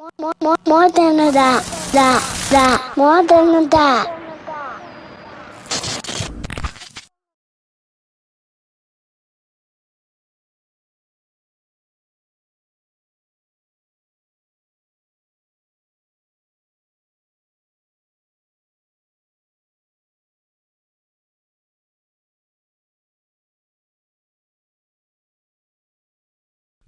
More than a that, more than a that.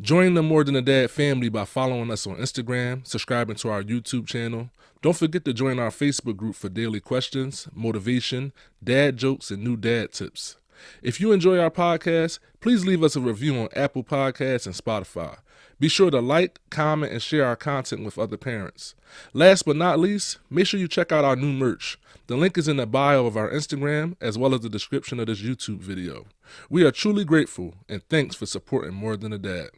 Join the More Than a Dad family by following us on Instagram, subscribing to our YouTube channel. Don't forget to join our Facebook group for daily questions, motivation, dad jokes, and new dad tips. If you enjoy our podcast, please leave us a review on Apple Podcasts and Spotify. Be sure to like, comment, and share our content with other parents. Last but not least, make sure you check out our new merch. The link is in the bio of our Instagram as well as the description of this YouTube video. We are truly grateful and thanks for supporting More Than a Dad.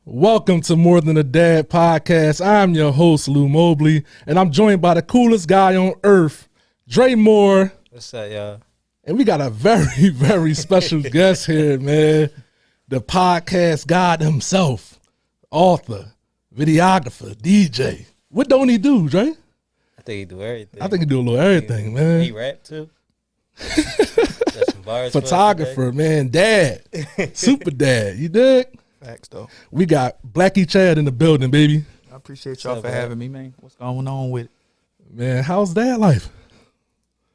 Welcome to More Than a Dad podcast. I'm your host, Lou Mobley, and I'm joined by the coolest guy on earth, Dre Moore. What's up, y'all? And we got a very, very special guest here, man. The podcast god himself, author, videographer, DJ. What don't he do, Dre? I think he do everything. I think he do a little everything, man. He rap too. Got some bars for us Photographer, man, dad, super dad. You dig? Facts, though. We got Blacky Chad in the building, baby. I appreciate y'all for having me, man. What's going on with it? Man, how's dad life?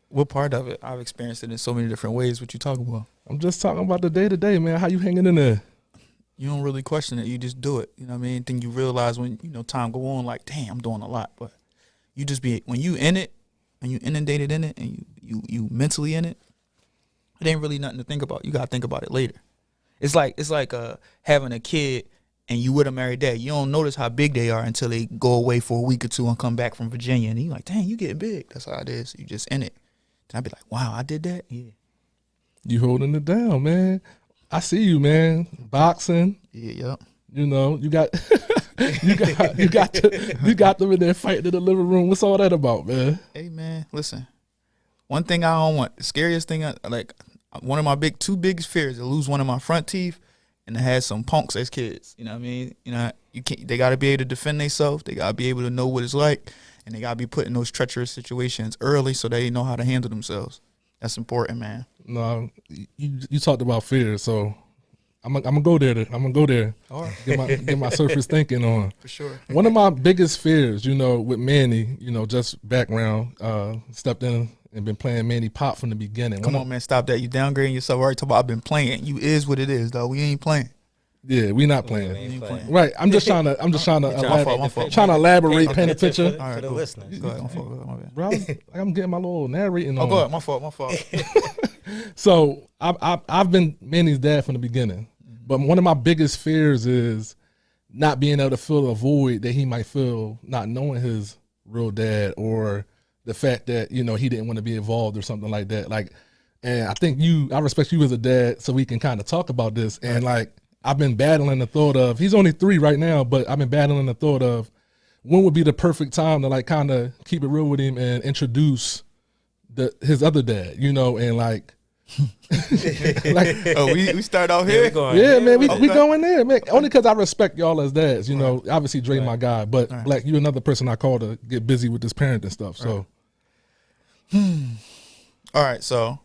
What part of it? I've experienced it in so many different ways. What you talking about? I'm just talking about the day-to-day, man. How you hanging in there? You don't really question it. You just do it. You know what I mean? Then you realize when, time go on, like, damn, I'm doing a lot. But you just be, when you in it, and you inundated in it, and you mentally in it, it ain't really nothing to think about. You got to think about it later. It's like having a kid and you with them every day. You don't notice how big they are until they go away for a week or two and come back from Virginia. And you're like, dang, you getting big. That's how it is. You just in it. Then I'd be like, wow, I did that? Yeah. You holding it down, man. I see you, man. Boxing. Yeah, yep. You know, you got you got them in there fighting in the living room. What's all that about, man? Hey, man, listen. One thing I don't want, the scariest thing, one of my two biggest fears is to lose one of my front teeth and to have some punks as kids. You know what I mean? They got to be able to defend themselves. They got to be able to know what it's like, and they got to be put in those treacherous situations early so they know how to handle themselves. That's important, man. No, you talked about fear, so I'm gonna go there. I'm gonna go there. All right. Get my surface thinking on. For sure. One of my biggest fears, with Manny, just background, stepped in and been playing Manny Pop from the beginning. Come on, man, stop that. You downgrading yourself. Already talk about I've been playing. You is what it is, though. We ain't playing. Yeah, we not playing. We ain't playing. Right. I'm just trying to elaborate, paint a picture. For, All right, for the cool. listeners. Go ahead, my bad. Bro, I'm getting my little narrating on. Oh, go ahead. My fault. So I've been Manny's dad from the beginning, but one of my biggest fears is not being able to fill a void that he might feel not knowing his real dad, or the fact that he didn't want to be involved or something like that. And I think I respect you as a dad, so we can kind of talk about this. And I've been battling the thought of, he's only 3 right now, but I've been battling the thought of when would be the perfect time to kind of keep it real with him and introduce his other dad, and Oh, we start out here? Yeah, man, we going there, man. Only because I respect y'all as dads, Obviously Dre my guy, but Black, you another person I call to get busy with this parenting stuff. So, all right, so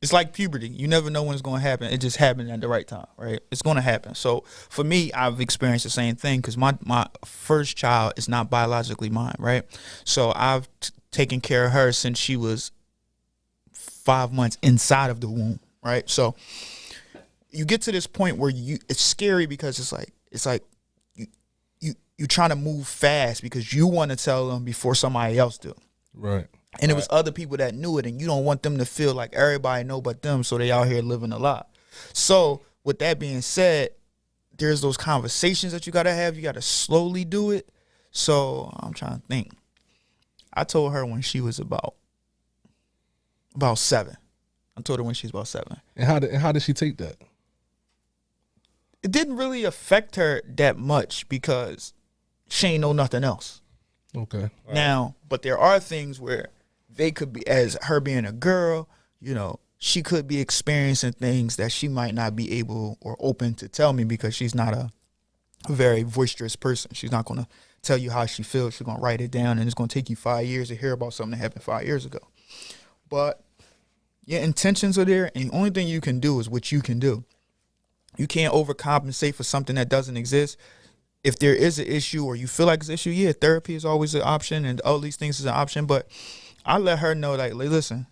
it's like puberty. You never know when it's going to happen. It just happened at the right time, right? It's going to happen. So for me, I've experienced the same thing because my first child is not biologically mine, right? So I've taken care of her since she was 5 months inside of the womb, right? So you get to this point where it's scary because it's like you trying to move fast because you want to tell them before somebody else do. Right. And it was other people that knew it, and you don't want them to feel like everybody know but them, so they out here living a lie. So with that being said, there's those conversations that you got to have. You got to slowly do it. So I'm trying to think. I told her when she was about 7. I told her when she was about 7. And how did she take that? It didn't really affect her that much because she ain't know nothing else. Okay. Right. Now, but there are things where they could be, as her being a girl, she could be experiencing things that she might not be able or open to tell me because she's not a very boisterous person. She's not going to tell you how she feels. She's going to write it down, and it's going to take you 5 years to hear about something that happened 5 years ago. But your intentions are there, and the only thing you can do is what you can do. You can't overcompensate for something that doesn't exist. If there is an issue or you feel like it's an issue, yeah, therapy is always an option, and all these things is an option. But I let her know, like, listen,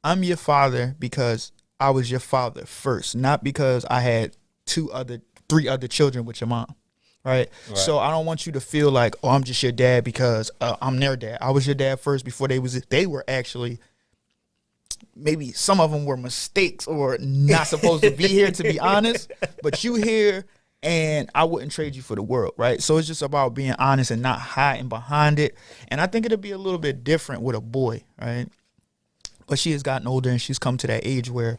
I'm your father because I was your father first, not because I had 3 other children with your mom. Right? So I don't want you to feel like, oh, I'm just your dad because I'm their dad. I was your dad first before they were actually, maybe some of them were mistakes or not supposed to be here, to be honest, but you here, and I wouldn't trade you for the world, right? So it's just about being honest and not hiding behind it. And I think it'll be a little bit different with a boy, right? But she has gotten older, and she's come to that age where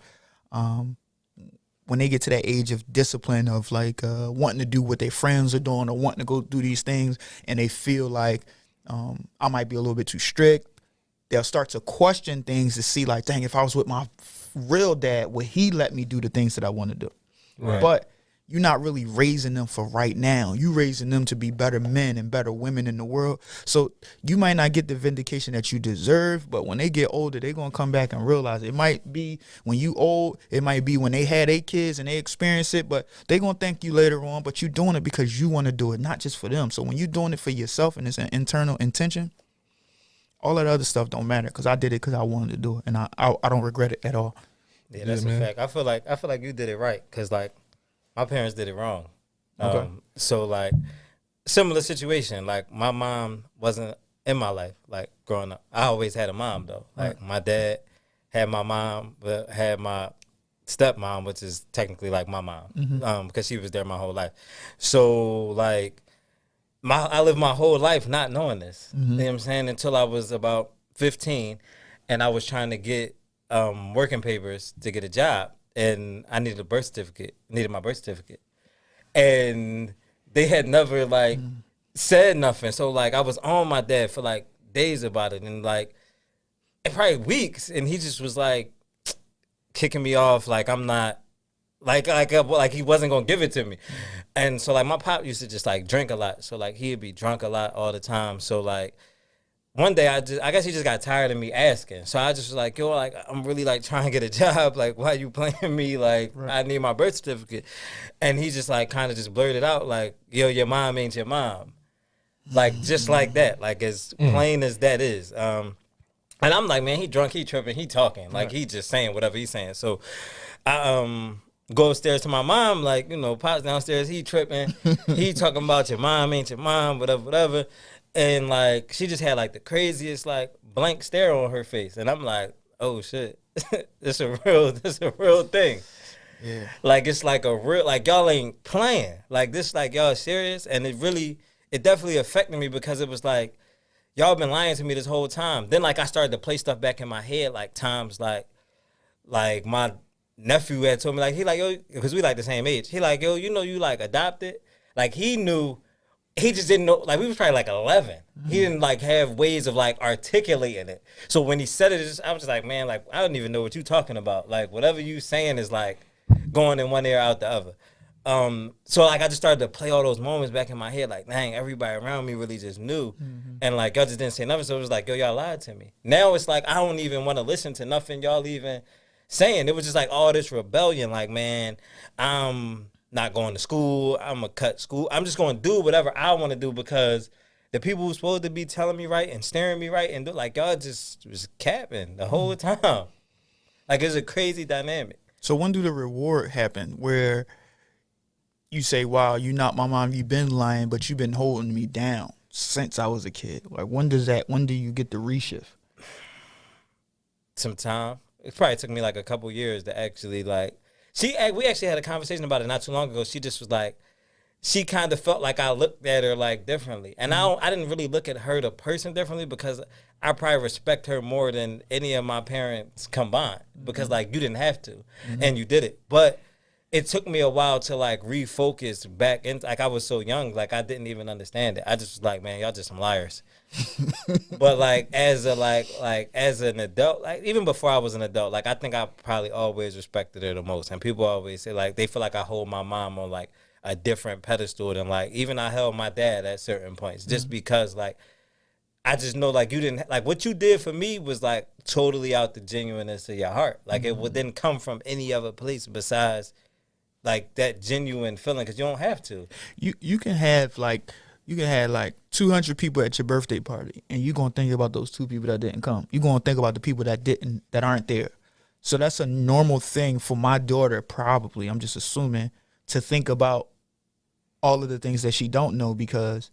when they get to that age of discipline, of like wanting to do what their friends are doing or wanting to go do these things, and they feel like I might be a little bit too strict, they'll start to question things to see like, dang, if I was with my real dad, would he let me do the things that I want to do? Right. But you're not really raising them for right now. You raising them to be better men and better women in the world. So you might not get the vindication that you deserve, but when they get older, they're going to come back and realize it might be when you old, it might be when they had 8 kids and they experience it, but they're going to thank you later on, but you're doing it because you want to do it, not just for them. So when you're doing it for yourself and it's an internal intention, all that other stuff don't matter, because I did it because I wanted to do it, and I don't regret it at all. Yeah, that's a fact. I feel like you did it right, because like my parents did it wrong. Okay. So like similar situation. Like my mom wasn't in my life like growing up. I always had a mom though. Like my dad had my mom, but had my stepmom, which is technically like my mom, because she was there my whole life. So like I lived my whole life not knowing this. You know what I'm saying? Until I was about 15, and I was trying to get working papers to get a job. And I needed my birth certificate. And they had never, like, said nothing. So, like, I was on my dad for, like, days about it. And, like, probably weeks. And he just was, like, kicking me off. Like, I'm not, like he wasn't going to give it to me. And so, like, my pop used to just, like, drink a lot. So, like, he'd be drunk a lot all the time. So, like, one day I guess he just got tired of me asking. So I just was like, yo, like, I'm really like trying to get a job. Like, why you playing me? Like, I need my birth certificate. And he just like kind of just blurted out like, yo, your mom ain't your mom. Like, just like that. Like, as plain as that is. And I'm like, man, he drunk, he tripping, he talking. Like, he just saying whatever he's saying. So I go upstairs to my mom, like, you know, Pop's downstairs, he tripping. He talking about your mom ain't your mom, whatever. And, like, she just had, like, the craziest, like, blank stare on her face. And I'm like, oh, shit. This a real thing. Yeah. Like, it's like a real, like, y'all ain't playing. Like, this, like, y'all serious? And it definitely affected me, because it was like, y'all been lying to me this whole time. Then, like, I started to play stuff back in my head, like, times, like my nephew had told me, like, he like, yo, because we like the same age. He like, yo, you know you, like, adopted? Like, he knew. He just didn't know, like, we was probably like 11. He didn't like have ways of like articulating it. So when he said it, I was just like, man, like, I don't even know what you talking about. Like, whatever you saying is like going in one ear out the other. So like I just started to play all those moments back in my head, like, dang, everybody around me really just knew. And like y'all just didn't say nothing. So it was like, yo, y'all lied to me. Now it's like I don't even want to listen to nothing y'all even saying. It was just like all this rebellion, like, man, I'm not going to school. I'm going to cut school. I'm just going to do whatever I want to do, because the people who's supposed to be telling me right and staring me right and do, like, y'all just was capping the whole time. Like, it's a crazy dynamic. So when do the reward happen where you say, wow, you not my mom, you've been lying, but you've been holding me down since I was a kid? Like, when do you get the reshift? Some time. It probably took me like a couple years to actually like, we actually had a conversation about it not too long ago. She just was like, she kind of felt like I looked at her like differently. And I didn't really look at her, the person, differently, because I probably respect her more than any of my parents combined, because like you didn't have to and you did it. But it took me a while to like refocus back in. Like I was so young, like I didn't even understand it. I just was like, man, y'all just some liars. But like as an adult, like even before I was an adult, like I think I probably always respected her the most. And people always say like they feel like I hold my mom on like a different pedestal than like even I held my dad at certain points just because like I just know like you didn't like what you did for me was like totally out the genuineness of your heart. Like didn't come from any other place besides like that genuine feeling because you don't have to. You can have like 200 people at your birthday party, and you're gonna think about those 2 people that didn't come. You're gonna think about the people that aren't there. So that's a normal thing for my daughter, probably. I'm just assuming, to think about all of the things that she don't know, because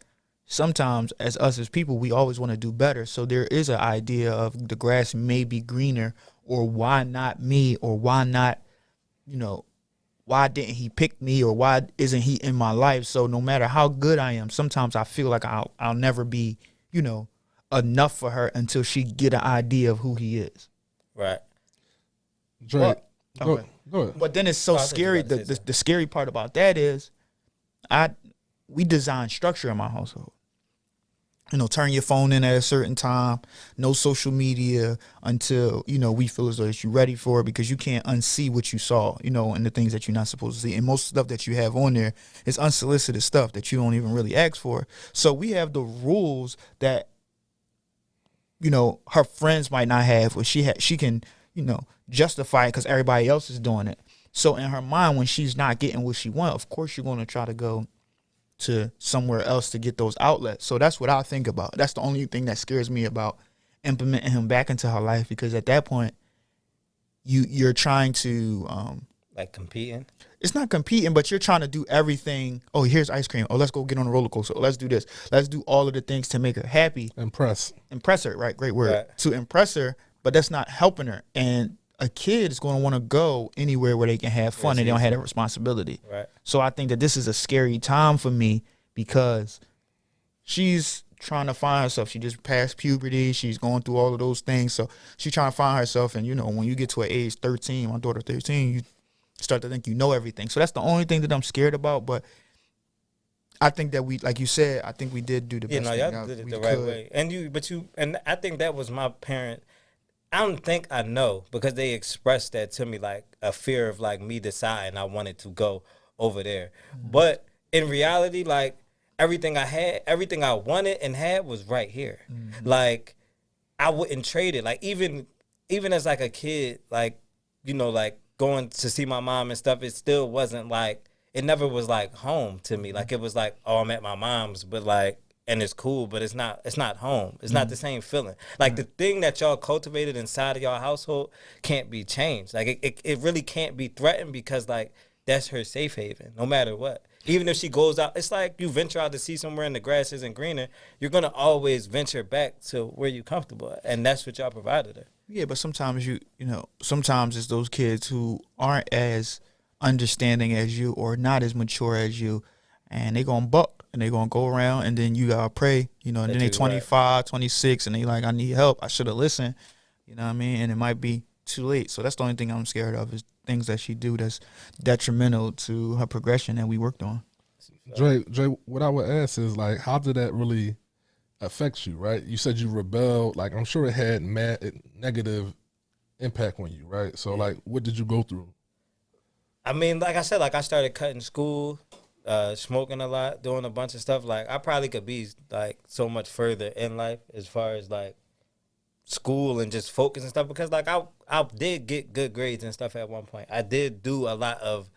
sometimes as people, we always want to do better. So there is an idea of the grass may be greener, or why not me, or why not, why didn't he pick me, or why isn't he in my life? So no matter how good I am, sometimes I feel like I'll never be, enough for her until she get an idea of who he is. Right. Drake, Go ahead. But then it's so scary. The scary part about that is we design structure in my household. Turn your phone in at a certain time, no social media until, we feel as though that you're ready for it, because you can't unsee what you saw, and the things that you're not supposed to see. And most stuff that you have on there is unsolicited stuff that you don't even really ask for. So we have the rules that, her friends might not have, or she can, justify it because everybody else is doing it. So in her mind, when she's not getting what she wants, of course you're going to try to go to somewhere else to get those outlets. So that's what I think about. That's the only thing that scares me about implementing him back into her life, because at that point you're trying to like competing. It's not competing, but you're trying to do everything. Oh, here's ice cream. Oh, let's go get on a roller coaster. Oh, let's do this. Let's do all of the things to make her happy. Impress her, right? Great word. Right. To impress her, but that's not helping her. And a kid is going to want to go anywhere where they can have fun and they don't have that responsibility. Right. So I think that this is a scary time for me, because she's trying to find herself. She just passed puberty. She's going through all of those things. So she's trying to find herself. And, when you get to an age 13, my daughter 13, you start to think you know everything. So that's the only thing that I'm scared about. But I think that we, like you said, I think we did do the best thing. Y'all did it the right way. And I think that was my parent. I don't think I know, because they expressed that to me, like a fear of like me deciding I wanted to go over there. Mm-hmm. But in reality, like everything I wanted and had was right here. Mm-hmm. Like I wouldn't trade it. Like even as like a kid, like, like going to see my mom and stuff, it still wasn't like, it never was like home to me. Like it was like, oh, I'm at my mom's, but like, and it's cool, but it's not home. It's not the same feeling. Like the thing that y'all cultivated inside of y'all household can't be changed. Like it really can't be threatened, because like that's her safe haven, no matter what. Even if she goes out, it's like you venture out to see somewhere and the grass isn't greener, you're gonna always venture back to where you're comfortable at. And that's what y'all provided her. Yeah, but sometimes sometimes it's those kids who aren't as understanding as you or not as mature as you, and they gonna buck. And they're going to go around, and then you got to pray, and then they 25, 26, and they like, I need help. I should have listened, you know what I mean? And it might be too late. So that's the only thing I'm scared of, is things that she do that's detrimental to her progression that we worked on. Dre, what I would ask is, like, how did that really affect you, right? You said you rebelled. Like, I'm sure it had negative impact on you, right? So, like, what did you go through? I mean, like I said, like I started cutting school, smoking a lot, doing a bunch of stuff. Like I probably could be like so much further in life as far as like school and just focus and stuff, because like I did get good grades and stuff at one point. I did do a lot of,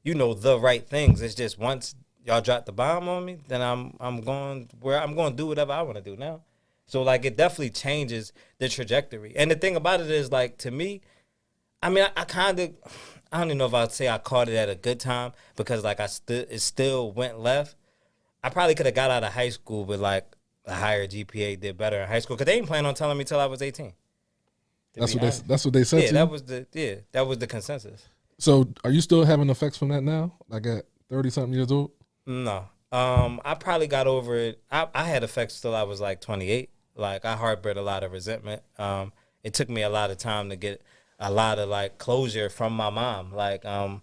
the right things. It's just once y'all drop the bomb on me, then I'm going to do whatever I want to do now. So like it definitely changes the trajectory. And the thing about it is, like, to me, I mean, I don't even know if I'd say I caught it at a good time, because like it still went left. I probably could have got out of high school with like a higher GPA, did better in high school, because they ain't planning on telling me till I was 18. That's what they said. Yeah, that was the consensus. So are you still having effects from that now? Like at 30-something years old? No. I probably got over it. I had effects till I was like 28. Like I harbored a lot of resentment. It took me a lot of time to get a lot of like closure from my mom. Like I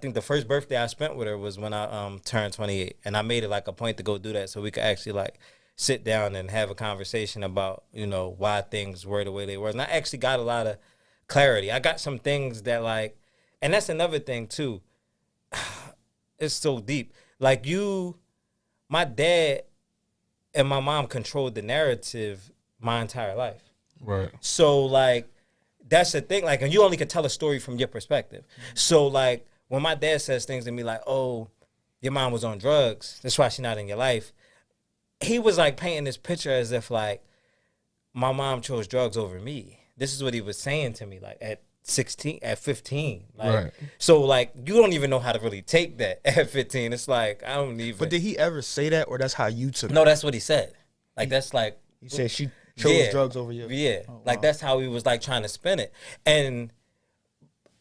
think the first birthday I spent with her was when I turned 28, and I made it like a point to go do that so we could actually like sit down and have a conversation about, why things were the way they were. And I actually got a lot of clarity. I got some things that like, and that's another thing too. it's so deep. Like my dad and my mom controlled the narrative my entire life. Right. So like that's the thing. Like, and you only can tell a story from your perspective. So like when my dad says things to me like, "Oh, your mom was on drugs. That's why she's not in your life." He was like painting this picture as if like my mom chose drugs over me. This is what he was saying to me like at 16, at 15. Like, Right. So like you don't even know how to really take that at 15. It's like I don't even. But did he ever say that, or that's how you took it? No, that's what he said. Like that's like He said she chose drugs over you. Yeah, Oh, like wow. that's how he was like trying to spin it. And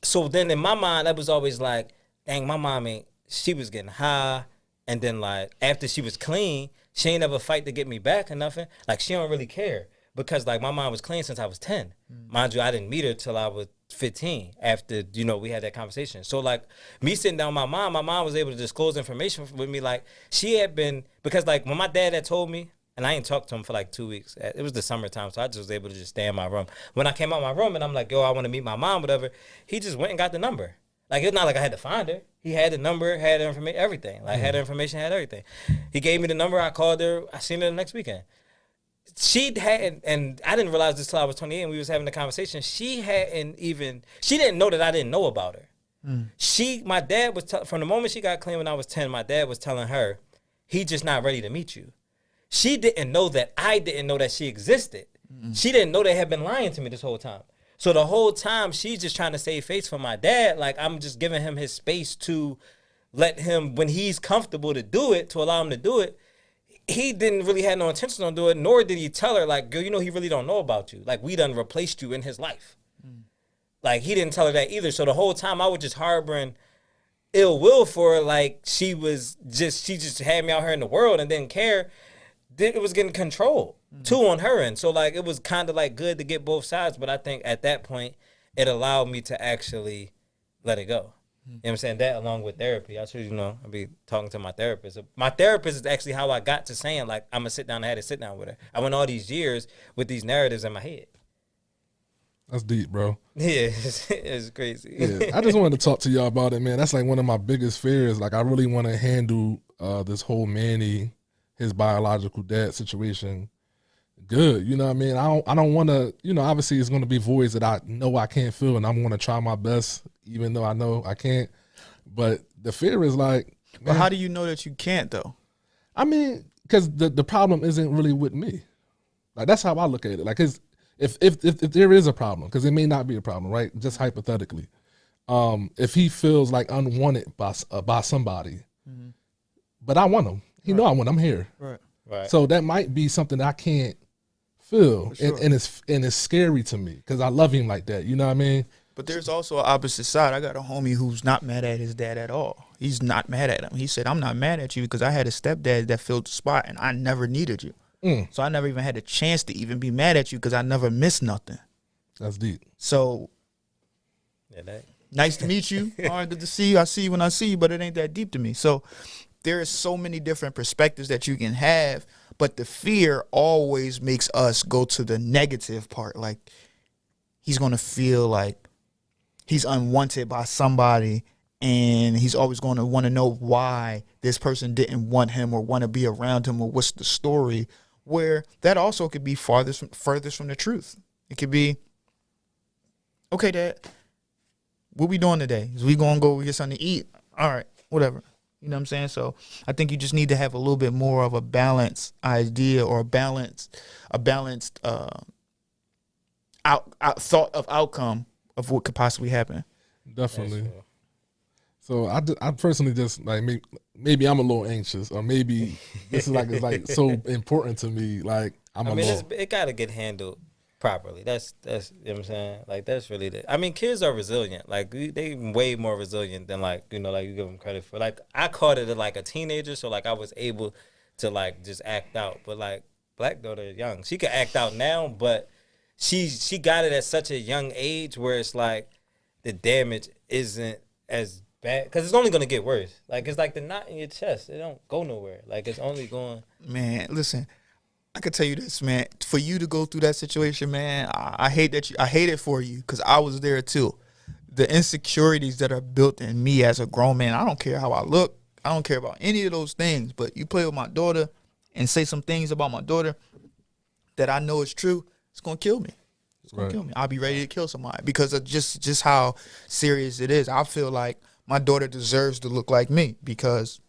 so then in my mind, that was always like, dang, my mom she was getting high. And then like after she was clean, she ain't ever fight to get me back or nothing. Like she don't really care because like my mom was clean since I was 10. Mind you, I didn't meet her till I was 15 after, we had that conversation. So like me sitting down with my mom was able to disclose information with me. Like she had been, because like when my dad had told me, and I ain't talked to him for like 2 weeks. It was the summertime, so I just was able to just stay in my room. When I came out my room and I'm like, yo, I want to meet my mom, whatever, he just went and got the number. Like, it's not like I had to find her. He had the number, had the information, everything. Like, had the information, had everything. He gave me the number. I called her. I seen her the next weekend. She hadn't, and I didn't realize this till I was 28 and we was having the conversation. She didn't know that I didn't know about her. My dad was, from the moment she got clean when I was 10, my dad was telling her, he just not ready to meet you. She didn't know that I didn't know that she existed. She didn't know they had been lying to me this whole time. So the whole time she's just trying to save face for my dad. Like I'm just giving him his space to let him, when he's comfortable to do it, to allow him to do it. He didn't really have no intention on doing it, nor did he tell her like, girl, he really don't know about you. Like we done replaced you in his life. Like he didn't tell her that either. So the whole time I was just harboring ill will for her. Like she just had me out here in the world and didn't care. It was getting controlled too on her end. So like it was kind of like good to get both sides, but I think at that point it allowed me to actually let it go. You know what I'm saying? That along with therapy. I should I'll be talking to my therapist. My therapist is actually how I got to saying like I'm gonna sit down. I had to sit down with her. I went all these years with these narratives in my head. That's deep, bro. Yeah, it's crazy. Yeah, I just wanted to talk to y'all about it, man. That's like one of my biggest fears. Like I really want to handle this whole Manny, his biological dad situation good. You know what I mean? I don't want to, obviously it's going to be voids that I know I can't fill, and I'm going to try my best even though I know I can't. But the fear is like, But how do you know that you can't though? I mean, because the problem isn't really with me. Like that's how I look at it. Like if there is a problem, because it may not be a problem, right? Just hypothetically, if he feels like unwanted by somebody, but I want him. He know I want him. I'm here. Right. So that might be something I can't feel, Sure. and it's scary to me because I love him like that. You know what I mean? But there's also an opposite side. I got a homie who's not mad at his dad at all. He's not mad at him. He said, I'm not mad at you because I had a stepdad that filled the spot and I never needed you. So I never even had a chance to even be mad at you because I never missed nothing. That's deep. So nice to meet you. All right, good to see you. I see you when I see you, but it ain't that deep to me. So there is so many different perspectives that you can have, but the fear always makes us go to the negative part. Like he's going to feel like he's unwanted by somebody, and he's always going to want to know why this person didn't want him or want to be around him or what's the story, where that also could be furthest from the truth. It could be, okay, Dad, what we doing today? Is we going to go get something to eat? All right, whatever. You know what I'm saying? So I think you just need to have a little bit more of a balanced idea or a balanced thought of outcome of what could possibly happen. Definitely. So I personally just like maybe I'm a little anxious, or maybe this is like it's like so important to me. Like it gotta get handled properly. That's you know what I'm saying. Like that's really kids are resilient. Like they way more resilient than like you give them credit for. Like I caught it at like a teenager, so like I was able to like just act out. But like Black daughter is young, she could act out now, but she got it at such a young age where it's like the damage isn't as bad because it's only gonna get worse. Like it's like the knot in your chest; it don't go nowhere. Like it's only going. Man, listen, I could tell you this, man. For you to go through that situation, man, I hate it for you because I was there too. The insecurities that are built in me as a grown man, I don't care how I look, I don't care about any of those things. But you play with my daughter and say some things about my daughter that I know is true, it's gonna kill me. It's gonna kill me. I'll be ready to kill somebody because of just how serious it is. I feel like my daughter deserves to look like me because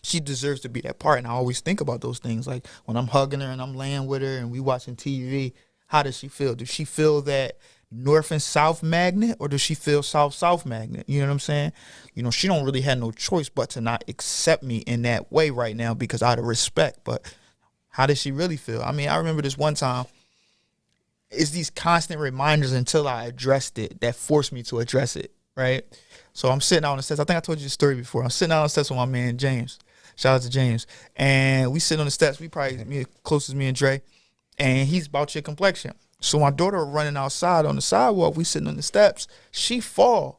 she deserves to be that part. And I always think about those things. Like when I'm hugging her and I'm laying with her and we watching TV, how does she feel? Does she feel that north and south magnet, or does she feel south magnet? You know what I'm saying? You know, she don't really have no choice but to not accept me in that way right now because out of respect. But how does she really feel? I mean, I remember this one time. It's these constant reminders until I addressed it that forced me to address it, right? So I'm sitting out on the steps. I think I told you the story before. I'm sitting out on the steps with my man James. Shout out to James. And we sit on the steps. We probably closest me and Dre. And he's about your complexion. So my daughter running outside on the sidewalk. We sitting on the steps. She fall.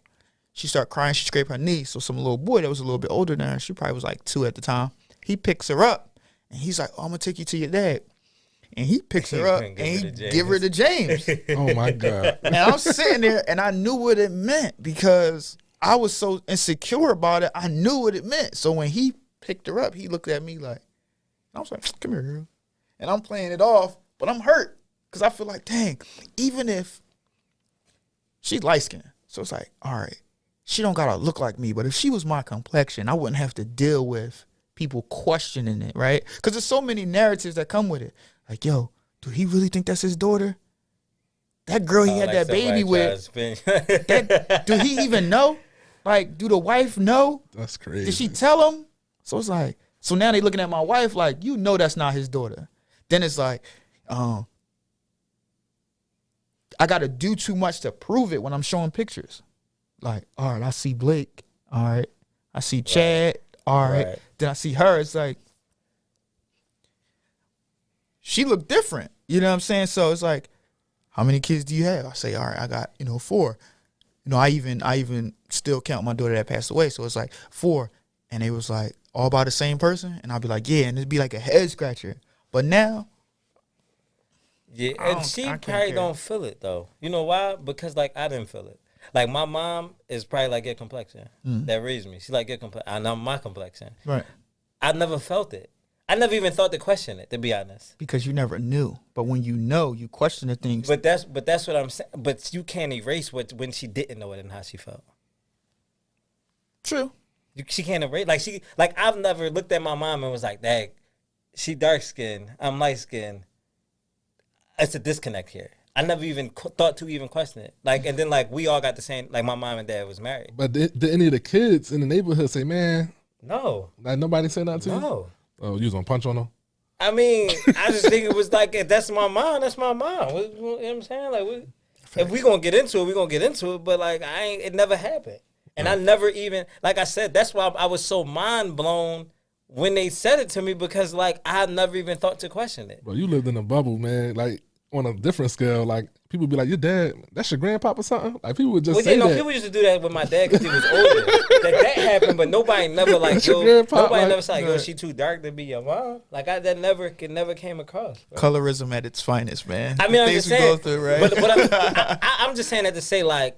She start crying. She scraped her knee. So some little boy that was a little bit older than her, she probably was like 2 at the time, he picks her up. And he's like, oh, I'm going to take you to your dad. And he picks her up and he give her to James. Oh, my God. And I'm sitting there and I knew what it meant because I was so insecure about it. I knew what it meant. So when he picked her up, he looked at me like, I was like, come here, girl. And I'm playing it off, but I'm hurt because I feel like, dang, even if she's light skinned. So it's like, all right, she don't got to look like me. But if she was my complexion, I wouldn't have to deal with people questioning it, right? Because there's so many narratives that come with it. Like, yo, do he really think that's his daughter? That girl he had like that baby with, do he even know? Like, do the wife know? That's crazy. Did she tell him? So it's like, so now they looking at my wife like, you know that's not his daughter. Then it's like, I got to do too much to prove it when I'm showing pictures. Like, all right, I see Blake. All right. I see Chad. All right. Then I see her. It's like, she looked different. You know what I'm saying? So it's like, how many kids do you have? I say, all right, I got, 4. I even still count my daughter that passed away. So it's like 4. And they was like, all by the same person? And I'd be like, yeah. And it'd be like a head scratcher. But now. Yeah, and she probably don't feel it, though. You know why? Because, like, I didn't feel it. Like, my mom is probably like your complexion. That raised me. She's like your complexion. I know my complexion. Right. I never felt it. I never even thought to question it, to be honest. Because you never knew. But when you know, you question the things. But that's what I'm saying. But you can't erase when she didn't know it and how she felt. True. She can't erase. Like I've never looked at my mom and was like, dang, she dark skinned, I'm light skinned. It's a disconnect here. I never even thought to even question it. Like, and then like we all got the same. Like my mom and dad was married. But did any of the kids in the neighborhood say, man? No. Like nobody said that to you? No. Oh, you was gonna punch on them? I mean, I just think it was like, if that's my mom, that's my mom. You know what I'm saying? Like, if we gonna get into it, we gonna get into it. But like, it never happened. And I never even, like I said, that's why I was so mind blown when they said it to me, because like I never even thought to question it. Bro, you lived in a bubble, man. Like on a different scale, like people be like, your dad, that's your grandpop or something? Like people would just say that. People used to do that with my dad because he was older. that happened, but nobody never like, nobody never said like, yo, she too dark to be your mom. Like that never came across. Bro. Colorism at its finest, man. I mean, I'm just saying, through, right? but I'm just saying that to say like,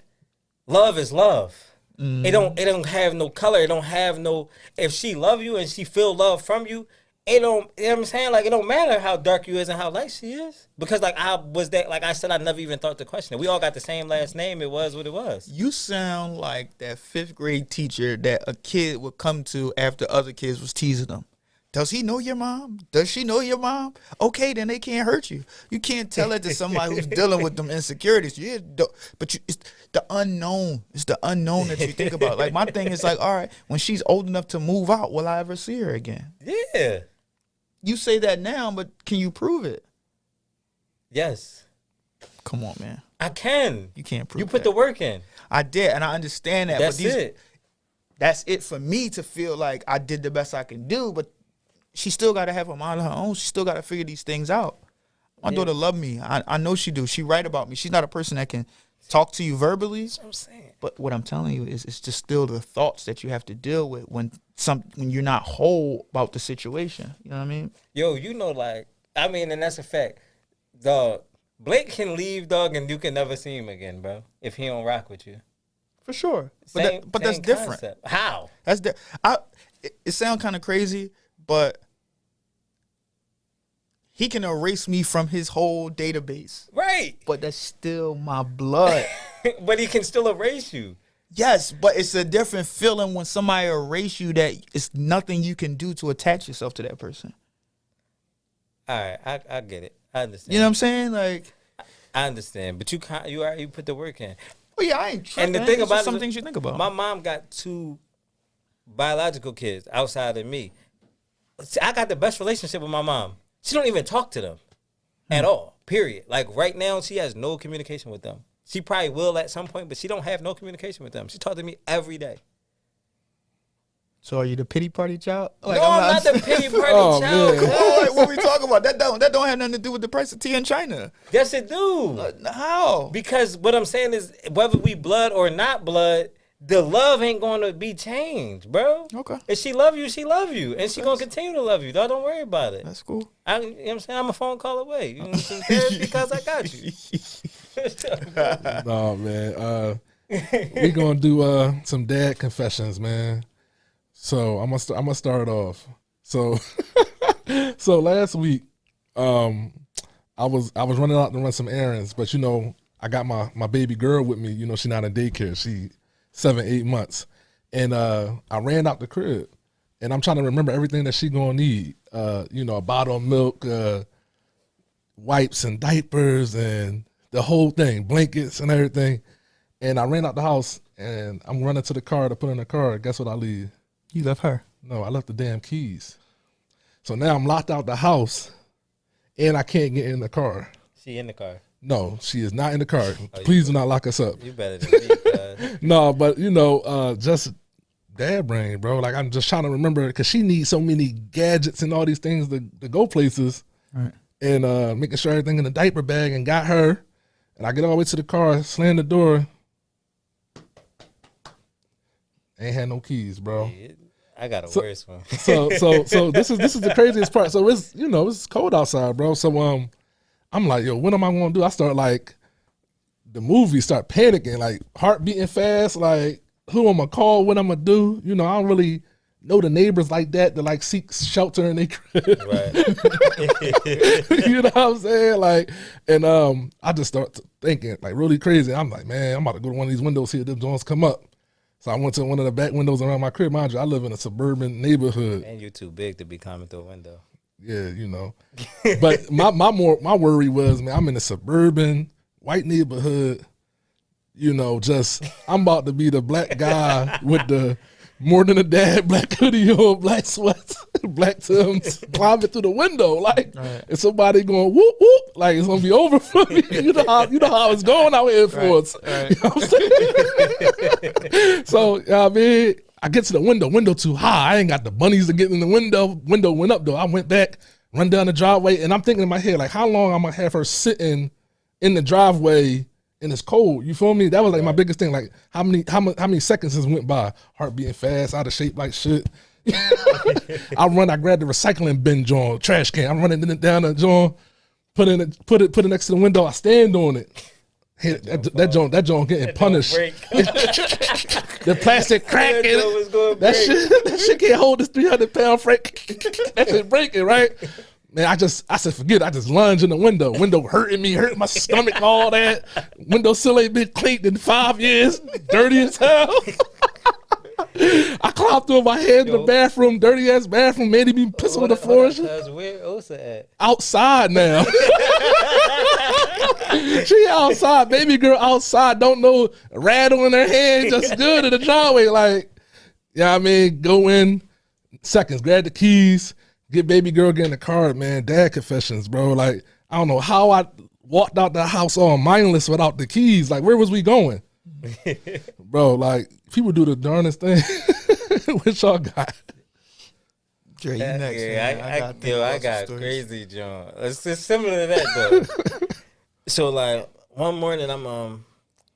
love is love. It don't have no color. It don't have no. If she love you and she feel love from you, it don't. You know what I'm saying? Like it don't matter how dark you is and how light she is, because like I said, I never even thought to question it. We all got the same last name. It was what it was. You sound like that 5th grade teacher that a kid would come to after other kids was teasing them. Does he know your mom? Does she know your mom? Okay, then they can't hurt you. You can't tell it to somebody who's dealing with them insecurities. It's the unknown. It's the unknown that you think about. Like my thing is like, all right, when she's old enough to move out, will I ever see her again? Yeah. You say that now, but can you prove it? Yes. Come on, man. I can. You can't prove it. You put the work in. I did, and I understand that. That's it. That's it for me to feel like I did the best I can do, but she still got to have a mind of her own. She still got to figure these things out. My daughter love me. I know she do. She right about me. She's not a person that can talk to you verbally. That's what I'm saying. But what I'm telling you is it's just still the thoughts that you have to deal with when you're not whole about the situation. You know what I mean? Yo, like, I mean, and that's a fact. Dog, Blake can leave, dog, and you can never see him again, bro, if he don't rock with you. For sure. Same, But that's same different. concept. How? That's it sounds kind of crazy, but he can erase me from his whole database. Right. But that's still my blood. But he can still erase you. Yes, but it's a different feeling when somebody erase you that it's nothing you can do to attach yourself to that person. All right, I get it. I understand. You know what I'm saying? Like, I understand, but you already put the work in. well, yeah, I ain't tripping. And the thing It's about just some it, things you think about. my mom got 2 biological kids outside of me. See, I got the best relationship with my mom. She don't even talk to them at all. Period. Like right now, she has no communication with them. She probably will at some point, but she don't have no communication with them. She talks to me every day. So are you the pity party child? Like, No, I'm not the pity party Oh, child. man. cuz. Oh, like, what we talking about? That don't have nothing to do with the price of tea in China. Yes, it do. How? Because what I'm saying is, whether we blood or not blood, the love ain't going to be changed, bro. Okay. If she love you, she love you, and she gonna continue to love you. Dog, don't worry about it. That's cool. You know what I'm saying? I'm a phone call away. You know, some therapy because I got you. No, man. We gonna do some dad confessions, man. So I'm gonna start off. So so last week, I was running out to run some errands, but you know, I got my baby girl with me. You know, she not in daycare. She 7-8 months, and I ran out the crib, and I'm trying to remember everything that she gonna need. You know, a bottle of milk, wipes and diapers, and the whole thing, blankets and everything. And I ran out the house, and I'm running to the car to put in the car. Guess what I leave? You left her. No, I left the damn keys. So now I'm locked out the house, and I can't get in the car. She in the car. No, she is not in the car. Please do not lock us up. You better than me, cuz. No, but you know, just dad brain, bro. Like I'm just trying to remember because she needs so many gadgets and all these things to go places. Right. And making sure everything in the diaper bag and got her. And I get all the way to the car, slam the door. Ain't had no keys, bro. I got a worse one. So this is the craziest part. So it's cold outside, bro. So I'm like, yo, what am I gonna do? I start like the movie, start panicking, like heart beating fast, like who I'm gonna call, what I'm gonna do. You know, I don't really know the neighbors like that like seek shelter in their crib. Right. You know what I'm saying? Like, and I just start thinking like really crazy. I'm like, man, I'm about to go to one of these windows here. Them joints come up. So I went to one of the back windows around my crib. Mind you, I live in a suburban neighborhood. And you're too big to be climbing through a window. Yeah, you know. But my worry was, man, I'm in a suburban white neighborhood. You know, just I'm about to be the black guy with the more than a dad black hoodie on, black sweats, black Timbs, climbing through the window, like, and somebody going whoop whoop, like it's gonna be over for me. You know how it's going out here for us. Right. You know what I'm saying? So I mean, I get to the window too high. I ain't got the bunnies to get in the window. Window went up though. I went back, run down the driveway, and I'm thinking in my head like, how long I'm gonna have her sitting in the driveway. And it's cold, you feel me? That was like my biggest thing. Like how many seconds has went by? Heart beating fast, out of shape like shit. I grabbed the recycling bin joint, trash can. I'm running down the joint, put it next to the window. I stand on it. Hey, that joint getting punished. The plastic cracking. That shit can't hold this 300-pound freight. That shit breaking, right? Man, I said, forget it. I just lunged in the window. Window hurting me, hurting my stomach, all that. Window still ain't been cleaned in 5 years. Dirty as hell. I climbed through my head in the bathroom, dirty ass bathroom. Man, he be pissing on the floor. Where Osa at? Outside now. She outside, baby girl outside, don't know, rattle in her hand, just good in the driveway. Like, yeah, I mean, go in, seconds, grab the keys. Get baby girl, get in the car, man. Dad confessions, bro. Like, I don't know how I walked out the house all mindless without the keys. Like, where was we going? Bro, like, people do the darnest thing. What y'all got? Dre, you next. Yeah, man. I got crazy, John. It's similar to that, though. So, like, one morning I'm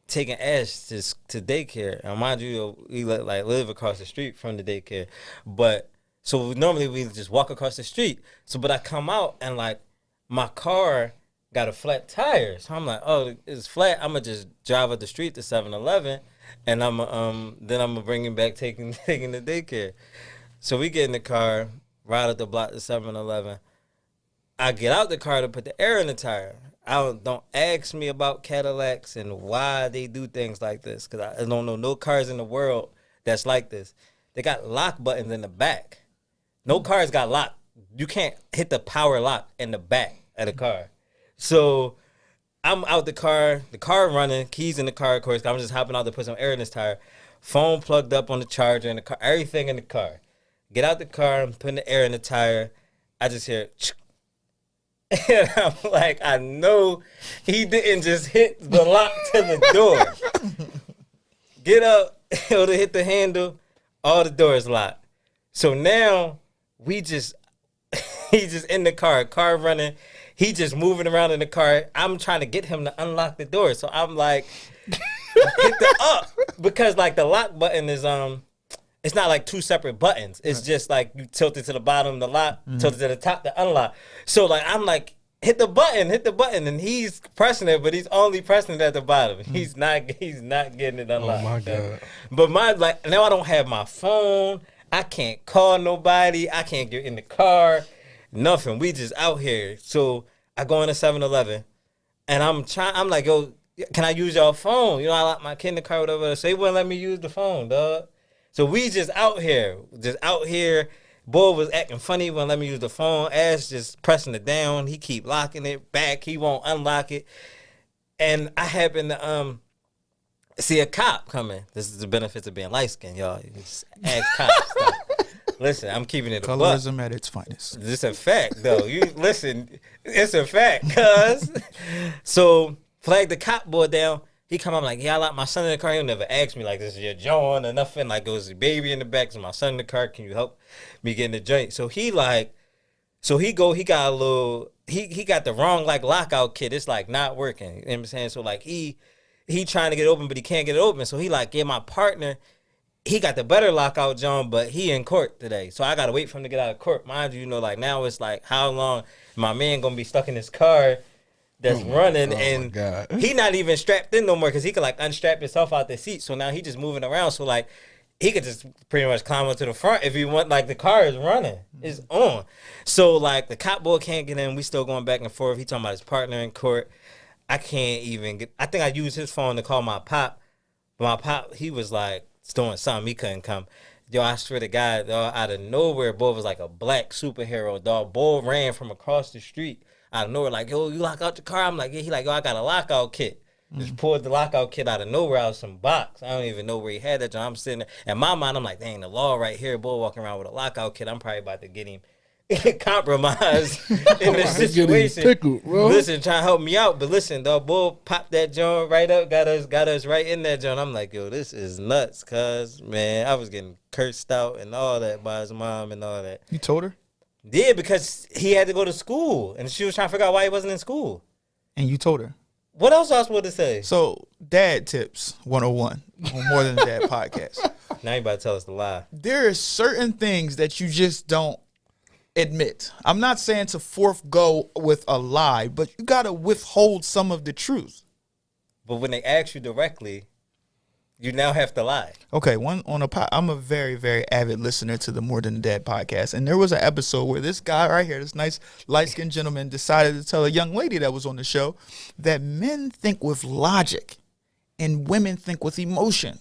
taking Ash to daycare. And mind you, we live across the street from the daycare. But so normally we just walk across the street. So, but I come out and like my car got a flat tire. So I'm like, oh, it's flat. I'm going to just drive up the street to 7-Eleven and then I'm gonna bring him back taking the daycare. So we get in the car, ride up the block to 7-Eleven. I get out the car to put the air in the tire. Don't ask me about Cadillacs and why they do things like this, because I don't know no cars in the world that's like this. They got lock buttons in the back. No cars got lock. You can't hit the power lock in the back of the car. So I'm out the car running, keys in the car, of course. I'm just hopping out to put some air in this tire. Phone plugged up on the charger in the car, everything in the car. Get out the car, I'm putting the air in the tire. I just hear, and I'm like, I know he didn't just hit the lock to the door. Get up, to hit the handle, all the doors locked. So now he's just in the car running. He just moving around in the car. I'm trying to get him to unlock the door. So I'm like, hit the up, because like the lock button is it's not like two separate buttons. It's just like you tilt it to the bottom, the lock, tilt it to the top, the unlock. So like I'm like, hit the button, and he's pressing it, but he's only pressing it at the bottom. He's not getting it unlocked. Oh my God. But now I don't have my phone. I can't call nobody. I can't get in the car. Nothing. We just out here. So I go in a 7-Eleven, and I'm like, yo, can I use your phone? You know, I locked my kid in the car, whatever. So they wouldn't let me use the phone, dog. So we just out here. Boy was acting funny, wouldn't let me use the phone. Ass just pressing it down. He keep locking it back. He won't unlock it. And I happen to see a cop coming. This is the benefits of being light skinned, y'all. You just ask cops stuff. Listen, I'm keeping it a buck. Colorism at its finest. This a fact, though. You listen, it's a fact, cuz. So flag the cop boy down. He come up like, yeah, I locked my son in the car. He'll never ask me like, this is your John or nothing. Like, it was a baby in the back. It's my son in the car. Can you help me get in the joint? So he got the wrong like lockout kit. It's like not working. You know what I'm saying? So like he trying to get it open, but he can't get it open. So he like, yeah, my partner, he got the better lockout, John, but he in court today. So I got to wait for him to get out of court. Mind you, like now it's like, how long my man going to be stuck in his car that's running, and he not even strapped in no more, because he could like unstrap himself out the seat. So now he just moving around. So like he could just pretty much climb up to the front if he want. Like the car is running, it's on. So like the cop boy can't get in. We still going back and forth. He talking about his partner in court. I can't even get. I think I used his phone to call my pop, but my pop, he was like doing something. He couldn't come. Yo, I swear to God, dog, out of nowhere, boy was like a black superhero, dog. Boy ran from across the street. Out of nowhere, like, yo, you lock out the car? I'm like, yeah. He like, yo, I got a lockout kit. Just pulled the lockout kit out of nowhere, out of some box. I don't even know where he had that. I'm sitting there. In my mind, I'm like, dang, the law right here. Boy walking around with a lockout kit. I'm probably about to get him compromised in this situation. Tickled, bro. Listen, trying to help me out. But listen, dog, boy popped that joint right up, got us right in that joint. I'm like, yo, this is nuts, cuz, man, I was getting cursed out and all that by his mom and all that. You told her? Yeah, because he had to go to school, and she was trying to figure out why he wasn't in school. And you told her? What else was I supposed to say? So, dad tips 101 on More Than a Dad podcast. Now you about to tell us the lie. There are certain things that you just don't admit. I'm not saying to forego with a lie, but you got to withhold some of the truth. But when they ask you directly, you now have to lie. Okay, I'm a very, very avid listener to the More Than a Dad podcast, and there was an episode where this guy right here, this nice light-skinned gentleman, decided to tell a young lady that was on the show that men think with logic and women think with emotion.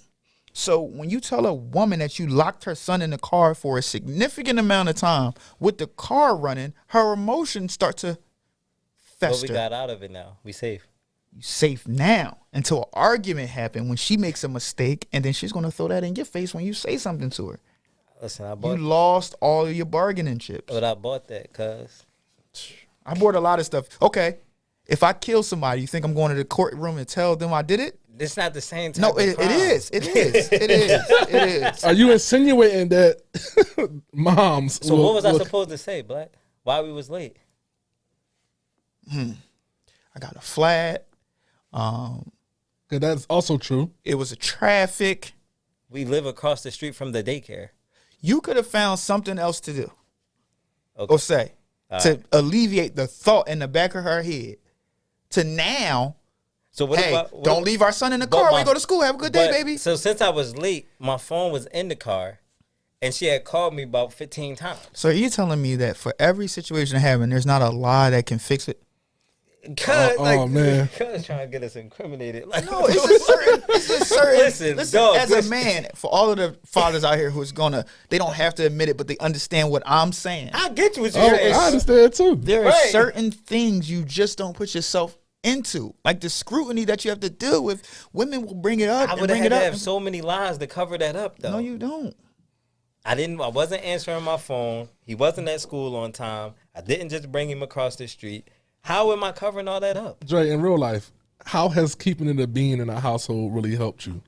So when you tell a woman that you locked her son in the car for a significant amount of time with the car running, her emotions start to fester. But we got out of it now. We safe. You safe now until an argument happened when she makes a mistake, and then she's going to throw that in your face when you say something to her. Listen, You lost all of your bargaining chips. But I bought that, cuz. I bought a lot of stuff. Okay, if I kill somebody, you think I'm going to the courtroom and tell them I did it? It's not the same type No, of it crime. is. It is. It is. It is. Are you insinuating that moms? So what was I supposed to say, Black? Why we was late? I got a flat. 'Cause that's also true. It was a traffic. We live across the street from the daycare. You could have found something else to do Okay. or say All to right. alleviate the thought in the back of her head. To now, So what Hey, about don't leave our son in the car when we go to school. Have a good day, baby. So since I was late, my phone was in the car, and she had called me about 15 times. So you're telling me that for every situation that happens, there's not a lie that can fix it? Cuz, man. Cuz trying to get us incriminated. Like, No, it's a certain. Listen, dog, as a man, for all of the fathers out here who's they don't have to admit it, but they understand what I'm saying. I get you what you're saying. I understand too. There are Right. certain things you just don't put yourself into, like the scrutiny that you have to deal with. Women will bring it up I and would have bring had it to up. have so many lies to cover that up, though. No, you don't. I wasn't answering my phone. He wasn't at school on time. I didn't just bring him across the street. How am I covering all that up? Dre, in real life, how has keeping it a bean in a household really helped you?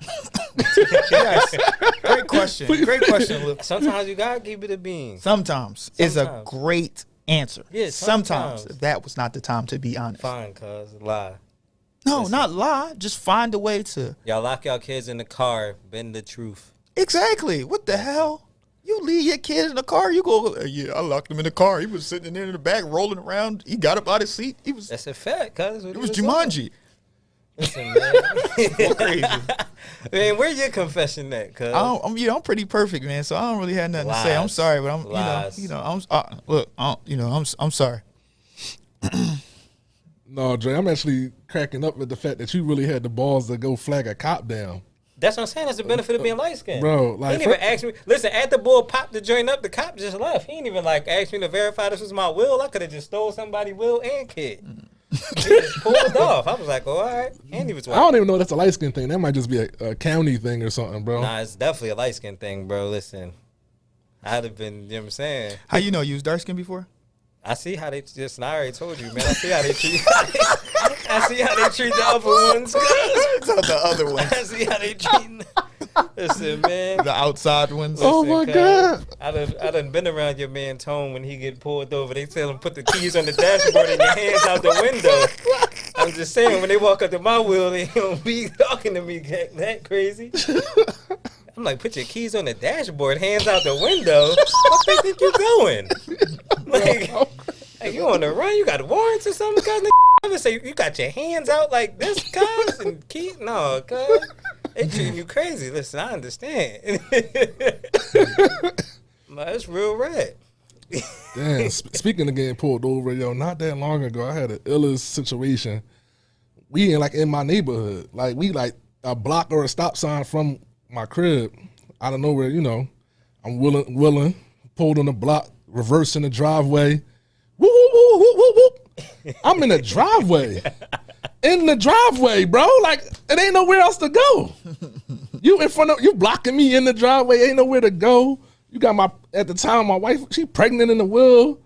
Yes. Great question. Great question, Luke. Sometimes you gotta keep it a bean. Sometimes is a Sometimes. great answer. Yeah, sometimes sometimes. that was not the time to be honest. Fine, cuz lie. No, not lie. Just find a way to. Y'all lock y'all kids in the car. Bend the truth. Exactly. What the hell? You leave your kid in the car. You go. Yeah, I locked him in the car. He was sitting there in the back, rolling around. He got up out of his seat. He was. That's a fact, cuz. It was Jumanji. Listen, man. Go crazy. Man, where your confession at, cuz? I'm pretty perfect, man. So I don't really have nothing to say. I'm Lies. sorry, but Lies. I'm sorry. No, Dre, I'm actually cracking up at the fact that you really had the balls to go flag a cop down. That's what I'm saying. That's the benefit of being light skinned. Bro, He like, didn't even ask me. Listen, at the bull popped the joint up, the cop just left. He didn't even like ask me to verify this was my will. I could have just stole somebody's will and kid. He just pulled off. I was like, oh, all right. And he was I white. don't even know if that's a light skin thing. That might just be a county thing or something, bro. Nah, it's definitely a light skin thing, bro. Listen, I'd have been, you know what I'm saying? How you know you was dark skinned before? I see how they just, I already told you, man. I see how they treat, I see how they treat the other ones. The other ones, I see how they treat. Listen, man. the outside ones. Oh, my Cuz, God. I done been around your man Tone when he get pulled over. They tell him put the keys on the dashboard and your hands out the window. I'm just saying when they walk up to my wheel, they don't be talking to me that crazy. I'm like, put your keys on the dashboard, hands out the window. What they think you going? Like you on the run? You got warrants or something? Cause nigga say you got your hands out like this, cuz and key? No, cuz they treating you crazy. Listen, I understand. But it's real red. Damn, speaking of getting pulled over, yo, not that long ago, I had an illest situation. We in my neighborhood. Like, we like a block or a stop sign from my crib. Out of nowhere, you know, I'm willing, pulled on the block, reversing the driveway. Whoop, whoop, whoop, whoop, whoop, whoop. I'm in the driveway. In the driveway, bro. Like, it ain't nowhere else to go. You blocking me in the driveway, ain't nowhere to go. You got at the time, my wife, she pregnant in the wheel.